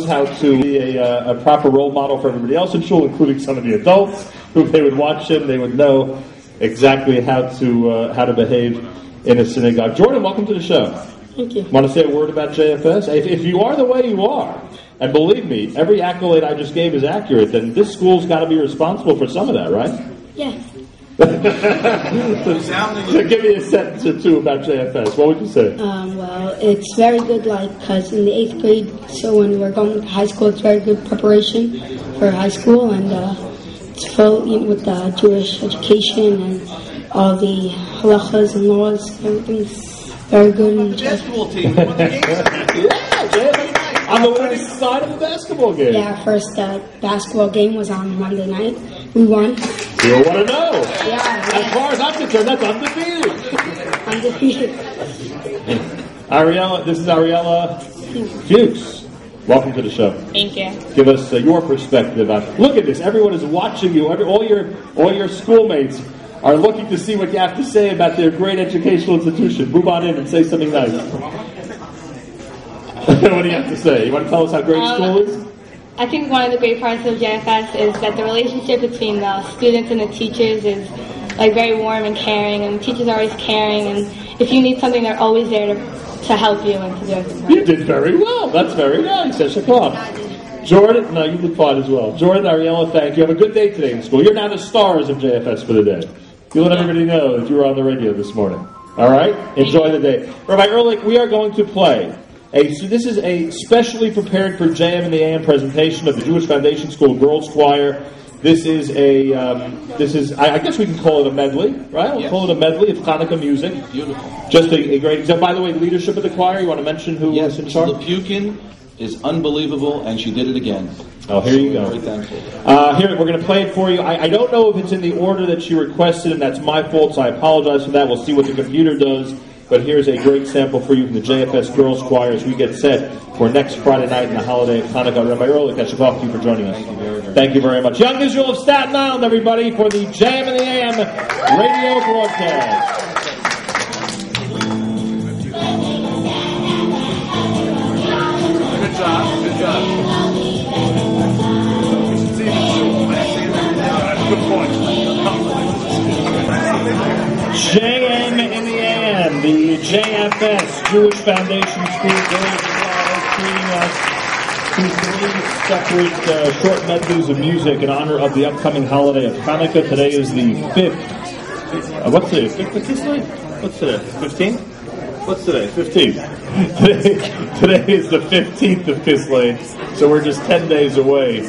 how to be a proper role model for everybody else in shul, including some of the adults who, if they would watch him, they would know exactly how to behave in a synagogue. Jordan, welcome to the show. Thank you. Want to say a word about JFS? If you are the way you are, and believe me, every accolade I just gave is accurate, then this school's got to be responsible for some of that, right? Yeah. So give me a sentence or two about JFS. What would you say? Well, it's very good, because in the 8th grade, so when we're going to high school, it's very good preparation for high school, and it's full with Jewish education and all the halachas and laws. Everything's very good. The basketball team. On the winning side of the basketball game. Yeah, our first basketball game was on Monday night. We won. You want to know? Yeah. As far as I'm concerned, that's undefeated. Undefeated. Ariella, this is Ariella Fuchs. Welcome to the show. Thank you. Give us your perspective on. Look at this. Everyone is watching you. All your schoolmates are looking to see what you have to say about their great educational institution. Move on in and say something nice. What do you have to say? You want to tell us how great school is? I think one of the great parts of JFS is that the relationship between the students and the teachers is like very warm and caring, and the teachers are always caring, and if you need something, they're always there to help you and to do everything. You did very well. That's very nice. Jordan, no, you did fine as well. Jordan, Ariella, thank you. Have a good day today in school. You're now the stars of JFS for the day. You let everybody know that you were on the radio this morning. All right? Enjoy the day. Rabbi Ehrlich, we are going to play. So this is a specially prepared for JM in the AM presentation of the Jewish Foundation School Girls Choir. This is I guess we can call it a medley, right? We'll call it a medley of Hanukkah music. Beautiful. Just a great example. By the way, leadership of the choir, you want to mention who was in charge? Lepukin is unbelievable, and she did it again. Oh, here you go. Very thankful. Here, we're going to play it for you. I don't know if it's in the order that she requested, and that's my fault, so I apologize for that. We'll see what the computer does. But here's a great sample for you from the JFS Girls Choir as we get set for next Friday night in the holiday of Hanukkah. Rabbi Ehrlich, I should talk to you for joining us. Thank you very much. Young Israel of Staten Island, everybody, for the JM in the AM radio broadcast. Good job. Good point. JM in the AM, the JFS, Jewish Foundation School Girls Choir, treating us to 3 separate short medleys of music in honor of the upcoming holiday of Hanukkah. Today is the 5th. What's today? 5th of Kislev? What's today? 15th? What's today? 15th. Today is the 15th of Kislev, so we're just 10 days away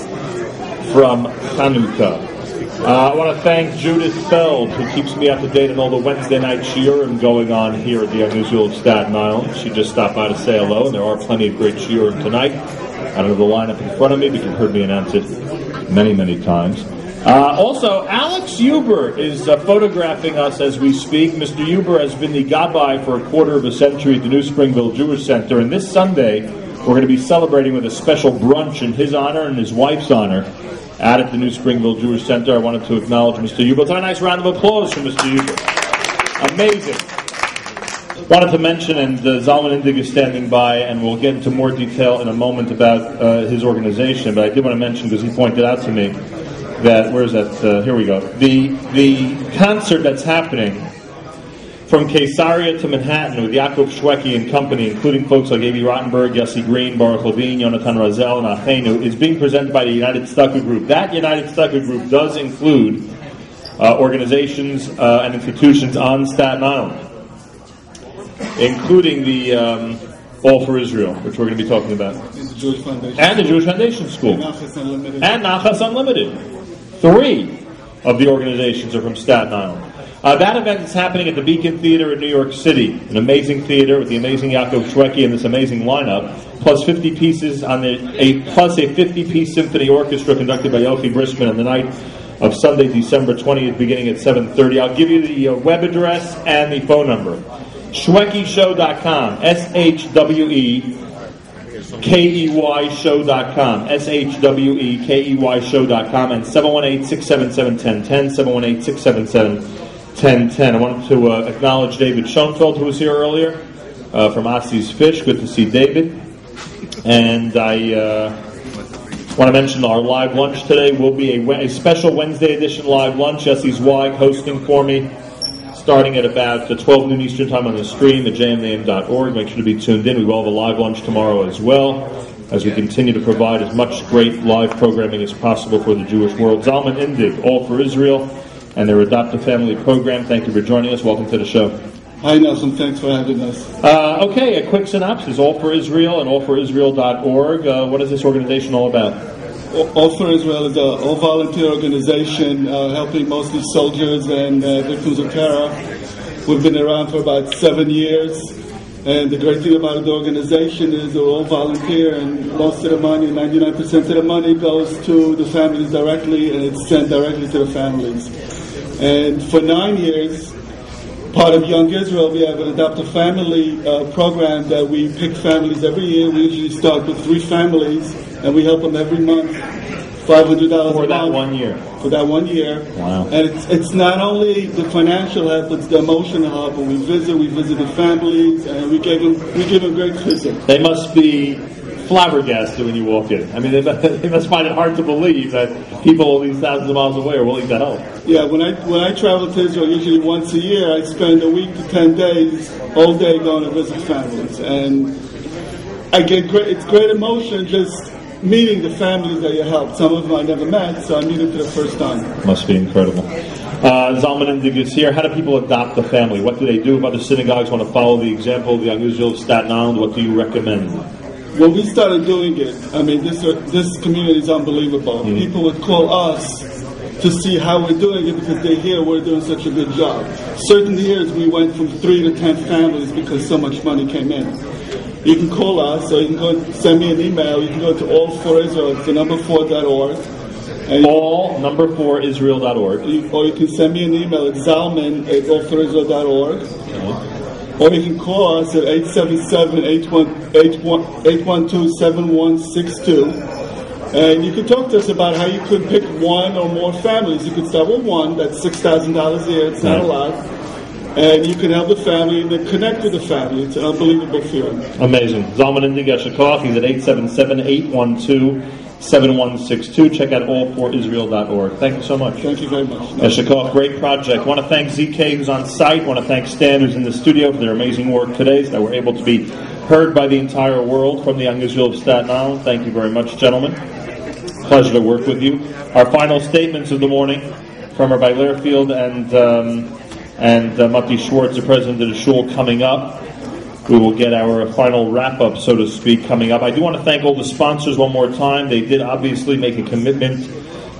from Hanukkah. I want to thank Judith Feld, who keeps me up to date on all the Wednesday night shiurim going on here at the Young Israel of Staten Island. She just stopped by to say hello, and there are plenty of great shiurim tonight. I don't have the lineup in front of me, but you've heard me announce it many, many times. Also, Alex Huber is photographing us as we speak. Mr. Huber has been the gabbai for a quarter of a century at the New Springville Jewish Center, and this Sunday we're going to be celebrating with a special brunch in his honor and his wife's honor out at the New Springville Jewish Center. I wanted to acknowledge Mr. Huber. Let's have a nice round of applause for Mr. Huber. Amazing. Wanted to mention, and Zalman Indig is standing by, and we'll get into more detail in a moment about his organization, but I did want to mention, because he pointed out to me, that, where's that? Here we go. The concert that's happening from Caesarea to Manhattan with Yaakov Shweki and company, including folks like A.B. Rottenberg, Yossi Green, Baruch Levine, Yonatan Razel, and Achenu, is being presented by the United Stucker Group. That United Stucker Group does include organizations and institutions on Staten Island, incling the All for Israel, which we're going to be talking about, And the Jewish Foundation. and the Jewish Foundation School, And Nachas Unlimited. and Nachas Unlimited. 3 of the organizations are from Staten Island. That event is happening at the Beacon Theater in New York City, an amazing theater with the amazing Yaakov Shweki and this amazing lineup, plus 50 pieces plus a 50-piece symphony orchestra conducted by Yofi Brisman on the night of Sunday, December 20th, beginning at 7:30. I'll give you the web address and the phone number. ShwekiShow.com, ShweKeyShow.com, ShweKeyShow.com, and 718-677-1010, 718-677-1010. I wanted to acknowledge David Schoenfeld, who was here earlier, from Ossie's Fish. Good to see David. And I want to mention our live lunch today will be a special Wednesday edition live lunch. Jessie Zweig hosting for me, starting at about 12 noon Eastern Time on the stream at jmam.org. Make sure to be tuned in. We will have a live lunch tomorrow as well, as we continue to provide as much great live programming as possible for the Jewish world. Zalman Indig, All for Israel, and their Adopt a Family program. Thank you for joining us. Welcome to the show. Hi, Nelson. Thanks for having us. Okay, a quick synopsis. All for Israel and allforisrael.org. What is this organization all about? All for Israel is an all-volunteer organization helping mostly soldiers and victims of terror. We've been around for about 7 years, And the great thing about the organization is they're all volunteer, and most of the money, 99% of the money, goes to the families directly, and it's sent directly to the families. And for 9 years, part of Young Israel, we have an Adopt a Family program that we pick families every year. We usually start with 3 families, and we help them every month, $500 for a that month. 1 year. For that 1 year. Wow. And it's not only the financial help, it's the emotional help. When we visit the families, and we give them great visit. They must be flabbergasted when you walk in. I mean, they must find it hard to believe that people all these thousands of miles away are willing to help. Yeah, when I travel to Israel, usually once a year, I spend a week to 10 days, all day going to visit families, and I get it's great emotion just meeting the families that you help. Some of them I never met, so I meet them for the first time. Must be incredible. Zalman Indig is here. How do people adopt a family? What do they do if other synagogues want to follow the example of the Young Israel of Staten Island? What do you recommend? When we started doing it, I mean, this community is unbelievable. Mm-hmm. People would call us to see how we're doing it because they hear we're doing such a good job. Certain years we went from 3 to 10 families because so much money came in. You can call us, or you can go send me an email. You can go to all4Israel, it's the number4.org. All number4Israel.org. Or you can send me an email at zalman@all4israel.org. Okay. Or you can call us at 877-812-7162. And you can talk to us about how you could pick 1 or more families. You could start with 1, that's $6,000 a year, it's not a lot. And you can help the family and then connect with the family. It's an unbelievable feeling. Amazing. Zalman Indig Eshakov, he's at 877-812-7162. Check out all4israel.org. Thank you so much. Thank you very much. Eshakov, great project. I want to thank ZK who's on site. I want to thank Stan who's in the studio for their amazing work today so that we're able to be heard by the entire world from the Young Israel of Staten Island. Thank you very much, gentlemen. Pleasure to work with you. Our final statements of the morning from Rabbi Lehrfield and Mati Schwartz, the president of the shul, coming up. We will get our final wrap-up, so to speak, coming up. I do want to thank all the sponsors one more time. They did obviously make a commitment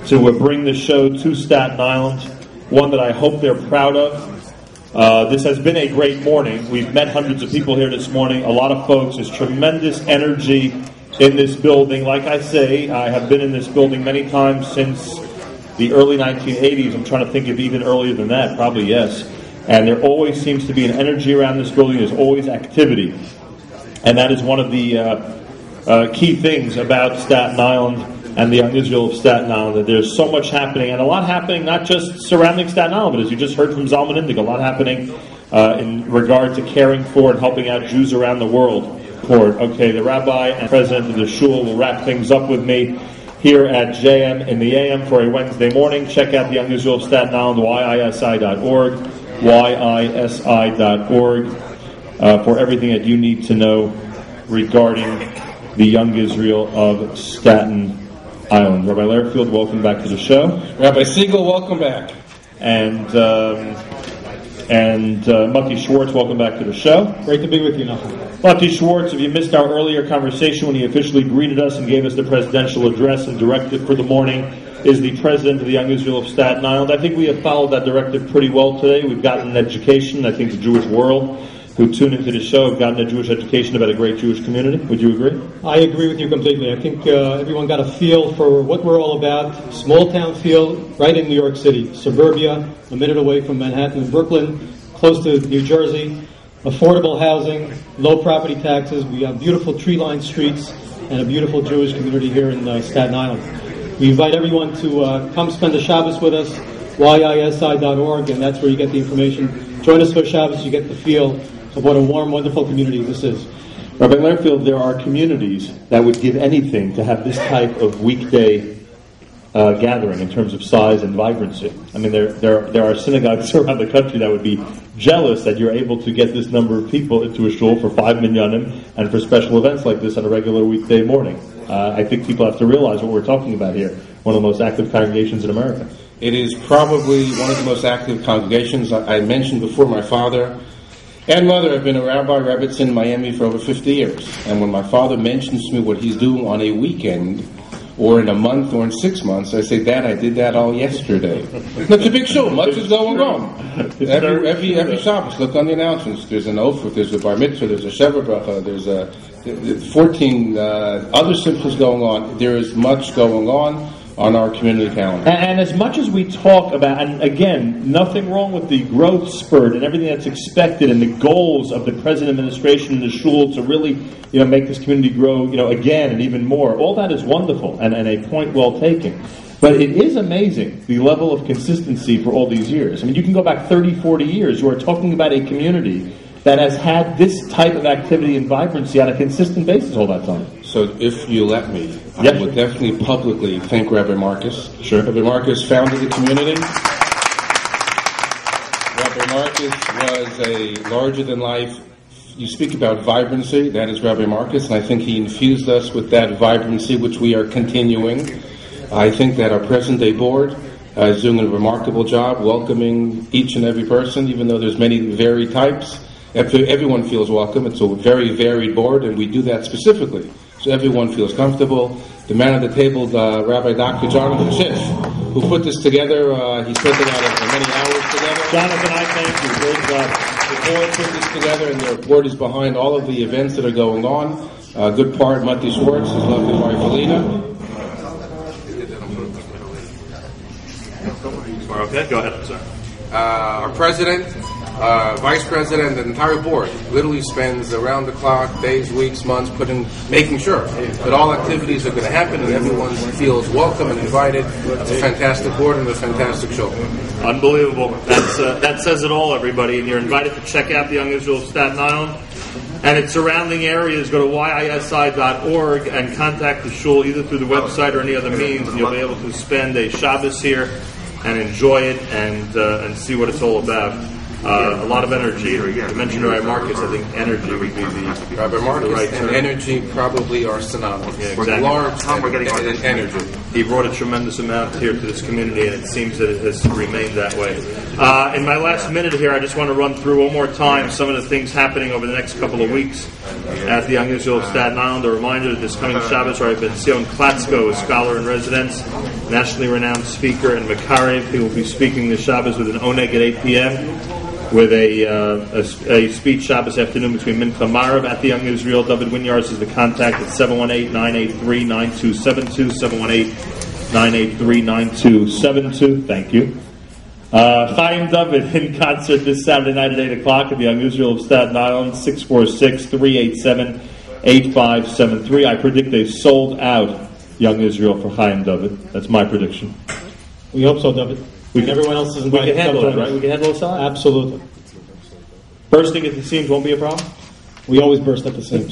to bring the show to Staten Island, one that I hope they're proud of. This has been a great morning. We've met hundreds of people here this morning, a lot of folks. There's tremendous energy in this building. Like I say, I have been in this building many times since the early 1980s. I'm trying to think of even earlier than that, probably yes. And there always seems to be an energy around this building. There's always activity. And that is one of the key things about Staten Island and the Young Israel of Staten Island, that there's so much happening, and a lot happening not just surrounding Staten Island, but as you just heard from Zalman Indig, a lot happening in regard to caring for and helping out Jews around the world. Okay, the Rabbi and President of the shul will wrap things up with me here at JM in the AM for a Wednesday morning. Check out the Young Israel of Staten Island, YISI.org, YISI.org, for everything that you need to know regarding the Young Israel of Staten Island. Rabbi Lehrfield, welcome back to the show. Rabbi Segal, welcome back. And Mati Schwartz, welcome back to the show. Great to be with you, Nachum. Mati Schwartz, if you missed our earlier conversation when he officially greeted us and gave us the presidential address and directive for the morning, is the president of the Young Israel of Staten Island. I think we have followed that directive pretty well today. We've gotten an education. I think the Jewish world who tune into the show have gotten a Jewish education about a great Jewish community. Would you agree? I agree with you completely. I think everyone got a feel for what we're all about. Small town feel, right in New York City. Suburbia, a minute away from Manhattan and Brooklyn, close to New Jersey. Affordable housing, low property taxes. We have beautiful tree-lined streets and a beautiful Jewish community here in Staten Island. We invite everyone to come spend the Shabbos with us, YISI.org, and that's where you get the information. Join us for Shabbos, you get the feel of what a warm, wonderful community this is. Rabbi Lehrfield, there are communities that would give anything to have this type of weekday gathering in terms of size and vibrancy. I mean, there are synagogues around the country that would be jealous that you're able to get this number of people into a shul for 5 minyanim and for special events like this on a regular weekday morning. I think people have to realize what we're talking about here. One of the most active congregations in America. It is probably one of the most active congregations. I mentioned before, my father and mother have been a rabbi rebbetzin in Miami for over 50 years. And when my father mentions to me what he's doing on a weekend or in a month, or in 6 months. I say, Dad, I did that all yesterday. It's a big show. Much is going on. Every Shabbos, look on the announcements. There's an Ofur, there's a Bar Mitzvah, there's a Sheva Bracha, there's a 14 other simchas going on. There is much going on our community calendar. And as much as we talk about, and again, nothing wrong with the growth spurt and everything that's expected and the goals of the present administration and the shul to really, make this community grow, again and even more. All that is wonderful and a point well taken. But it is amazing the level of consistency for all these years. I mean, you can go back 30, 40 years. You are talking about a community that has had this type of activity and vibrancy on a consistent basis all that time. So if you let me, I would definitely publicly thank Rabbi Marcus. Sure. Rabbi Marcus founded the community. Rabbi Marcus was a larger-than-life. You speak about vibrancy. That is Rabbi Marcus, and I think he infused us with that vibrancy, which we are continuing. I think that our present-day board is doing a remarkable job welcoming each and every person, even though there's many varied types. Everyone feels welcome. It's a very varied board, and we do that specifically, so everyone feels comfortable. The man at the table, Rabbi Dr. Jonathan Schiff, who put this together, he spent it out of many hours together. Jonathan, I thank you. Great job. The board put this together, and the board is behind all of the events that are going on. Good part, Matti Schwartz, his lovely wife, Alina. Okay, go ahead, sir. Our president, vice president, the entire board literally spends around the clock, days, weeks, months, making sure that all activities are going to happen and everyone feels welcome and invited. It's a fantastic board and a fantastic show. Unbelievable. That says it all, everybody. And you're invited to check out the Young Israel of Staten Island and its surrounding areas. Go to yisi.org and contact the shul either through the website or any other means, and you'll be able to spend a Shabbos here and enjoy it and see what it's all about. A lot of energy. You mentioned Rabbi Marcus. I think energy would be the Rabbi Marcus right and term. Energy probably are synonymous. Yeah, exactly. Large energy. He brought a tremendous amount here to this community, and it seems that it has remained that way. In my last minute here, I just want to run through one more time some of the things happening over the next couple of weeks at the Young Israel of Staten Island. A reminder that this coming Shabbos, Rabbi Zion Klatzko, a scholar in residence, nationally renowned speaker in Makarev. He will be speaking this Shabbos with an oneg at 8 p.m. with a speech Shabbos afternoon between Mincha Marav at the Young Israel. David Winyards is the contact at 718-983-9272, 718-983-9272. Thank you. Chaim David in concert this Saturday night at 8 o'clock at the Young Israel of Staten Island, 646-387-8573. I predict a sold-out Young Israel for Chaim David. That's my prediction. We hope so, David. Everyone else is invited. We can handle it, right? We can handle it, Absolutely. Bursting at the seams won't be a problem? We always burst at the seams.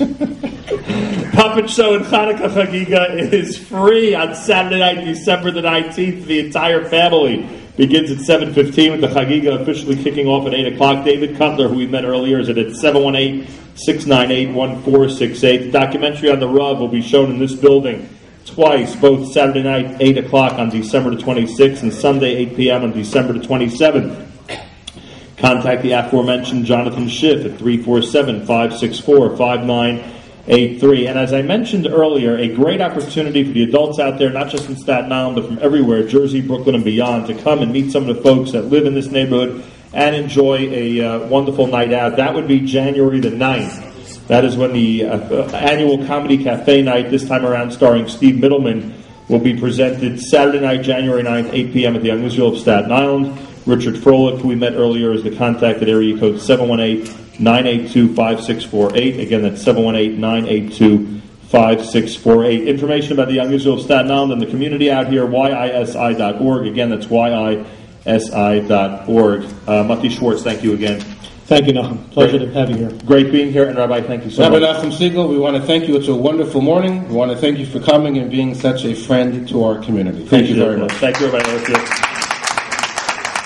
Puppet Show and Hanukkah Chagiga is free on Saturday night, December the 19th. The entire family begins at 7:15 with the Chagiga officially kicking off at 8 o'clock. David Cutler, who we met earlier, is at 718-698-1468. The documentary on the Rav will be shown in this building twice, both Saturday night, 8 o'clock on December the 26th and Sunday, 8 p.m. on December the 27th. Contact the aforementioned Jonathan Schiff at 347-564-5983. And as I mentioned earlier, a great opportunity for the adults out there, not just in Staten Island, but from everywhere, Jersey, Brooklyn, and beyond, to come and meet some of the folks that live in this neighborhood and enjoy a wonderful night out. That would be January the 9th. That is when the annual Comedy Cafe night, this time around starring Steve Middleman, will be presented Saturday night, January 9th, 8 p.m. at the Young Israel of Staten Island. Richard Froelich, who we met earlier, is the contact at area code 718-982-5648. Again, that's 718-982-5648. Information about the Young Israel of Staten Island and the community out here, yisi.org. Again, that's yisi.org. Matti Schwartz, thank you again. Thank you, Nachum. Pleasure to have you here. Great being here. And Rabbi, thank you so much. Rabbi Nachum Segal, we want to thank you. It's a wonderful morning. We want to thank you for coming and being such a friend to our community. Thank you very much. Thank you, Rabbi.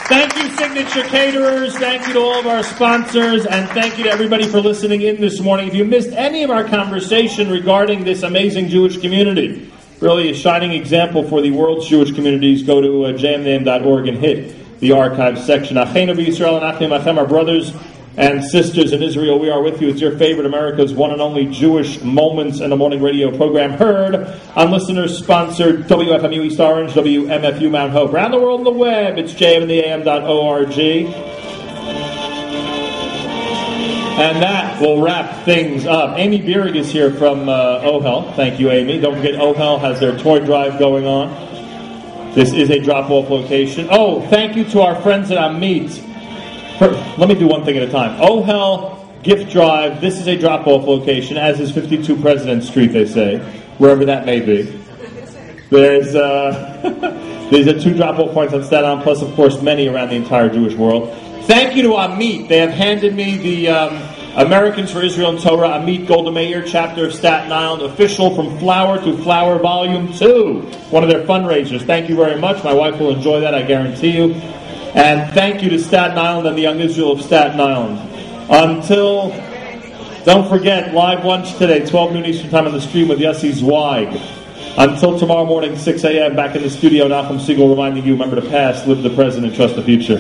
Thank you, Signature Caterers. Thank you to all of our sponsors. And thank you to everybody for listening in this morning. If you missed any of our conversation regarding this amazing Jewish community, really a shining example for the world's Jewish communities, go to jmnam.org and hit the archives section. Achenu b'Yisrael and Achim Achem, our brothers and sisters in Israel, we are with you. It's your favorite America's one and only Jewish Moments in the Morning radio program, heard on listeners-sponsored WFMU East Orange, WMFU Mount Hope. Around the world on the web, it's jmintheam.org. And that will wrap things up. Amy Bierig is here from OHEL. Thank you, Amy. Don't forget, OHEL has their toy drive going on. This is a drop-off location. Oh, thank you to our friends at Amit. Let me do one thing at a time. OHEL Gift Drive. This is a drop-off location, as is 52 President Street, they say, wherever that may be. There's these are 2 drop-off points on Staten Island, plus, of course, many around the entire Jewish world. Thank you to Amit. They have handed me the Americans for Israel and Torah, Amit Golda Meir, chapter of Staten Island, official From Flower to Flower, Volume 2, one of their fundraisers. Thank you very much. My wife will enjoy that, I guarantee you. And thank you to Staten Island and the Young Israel of Staten Island. Don't forget, live lunch today, 12 noon Eastern Time on the stream with Yossi Zweig. Until tomorrow morning, 6 a.m., back in the studio, Nachum Segal reminding you, remember the past, live the present, and trust the future.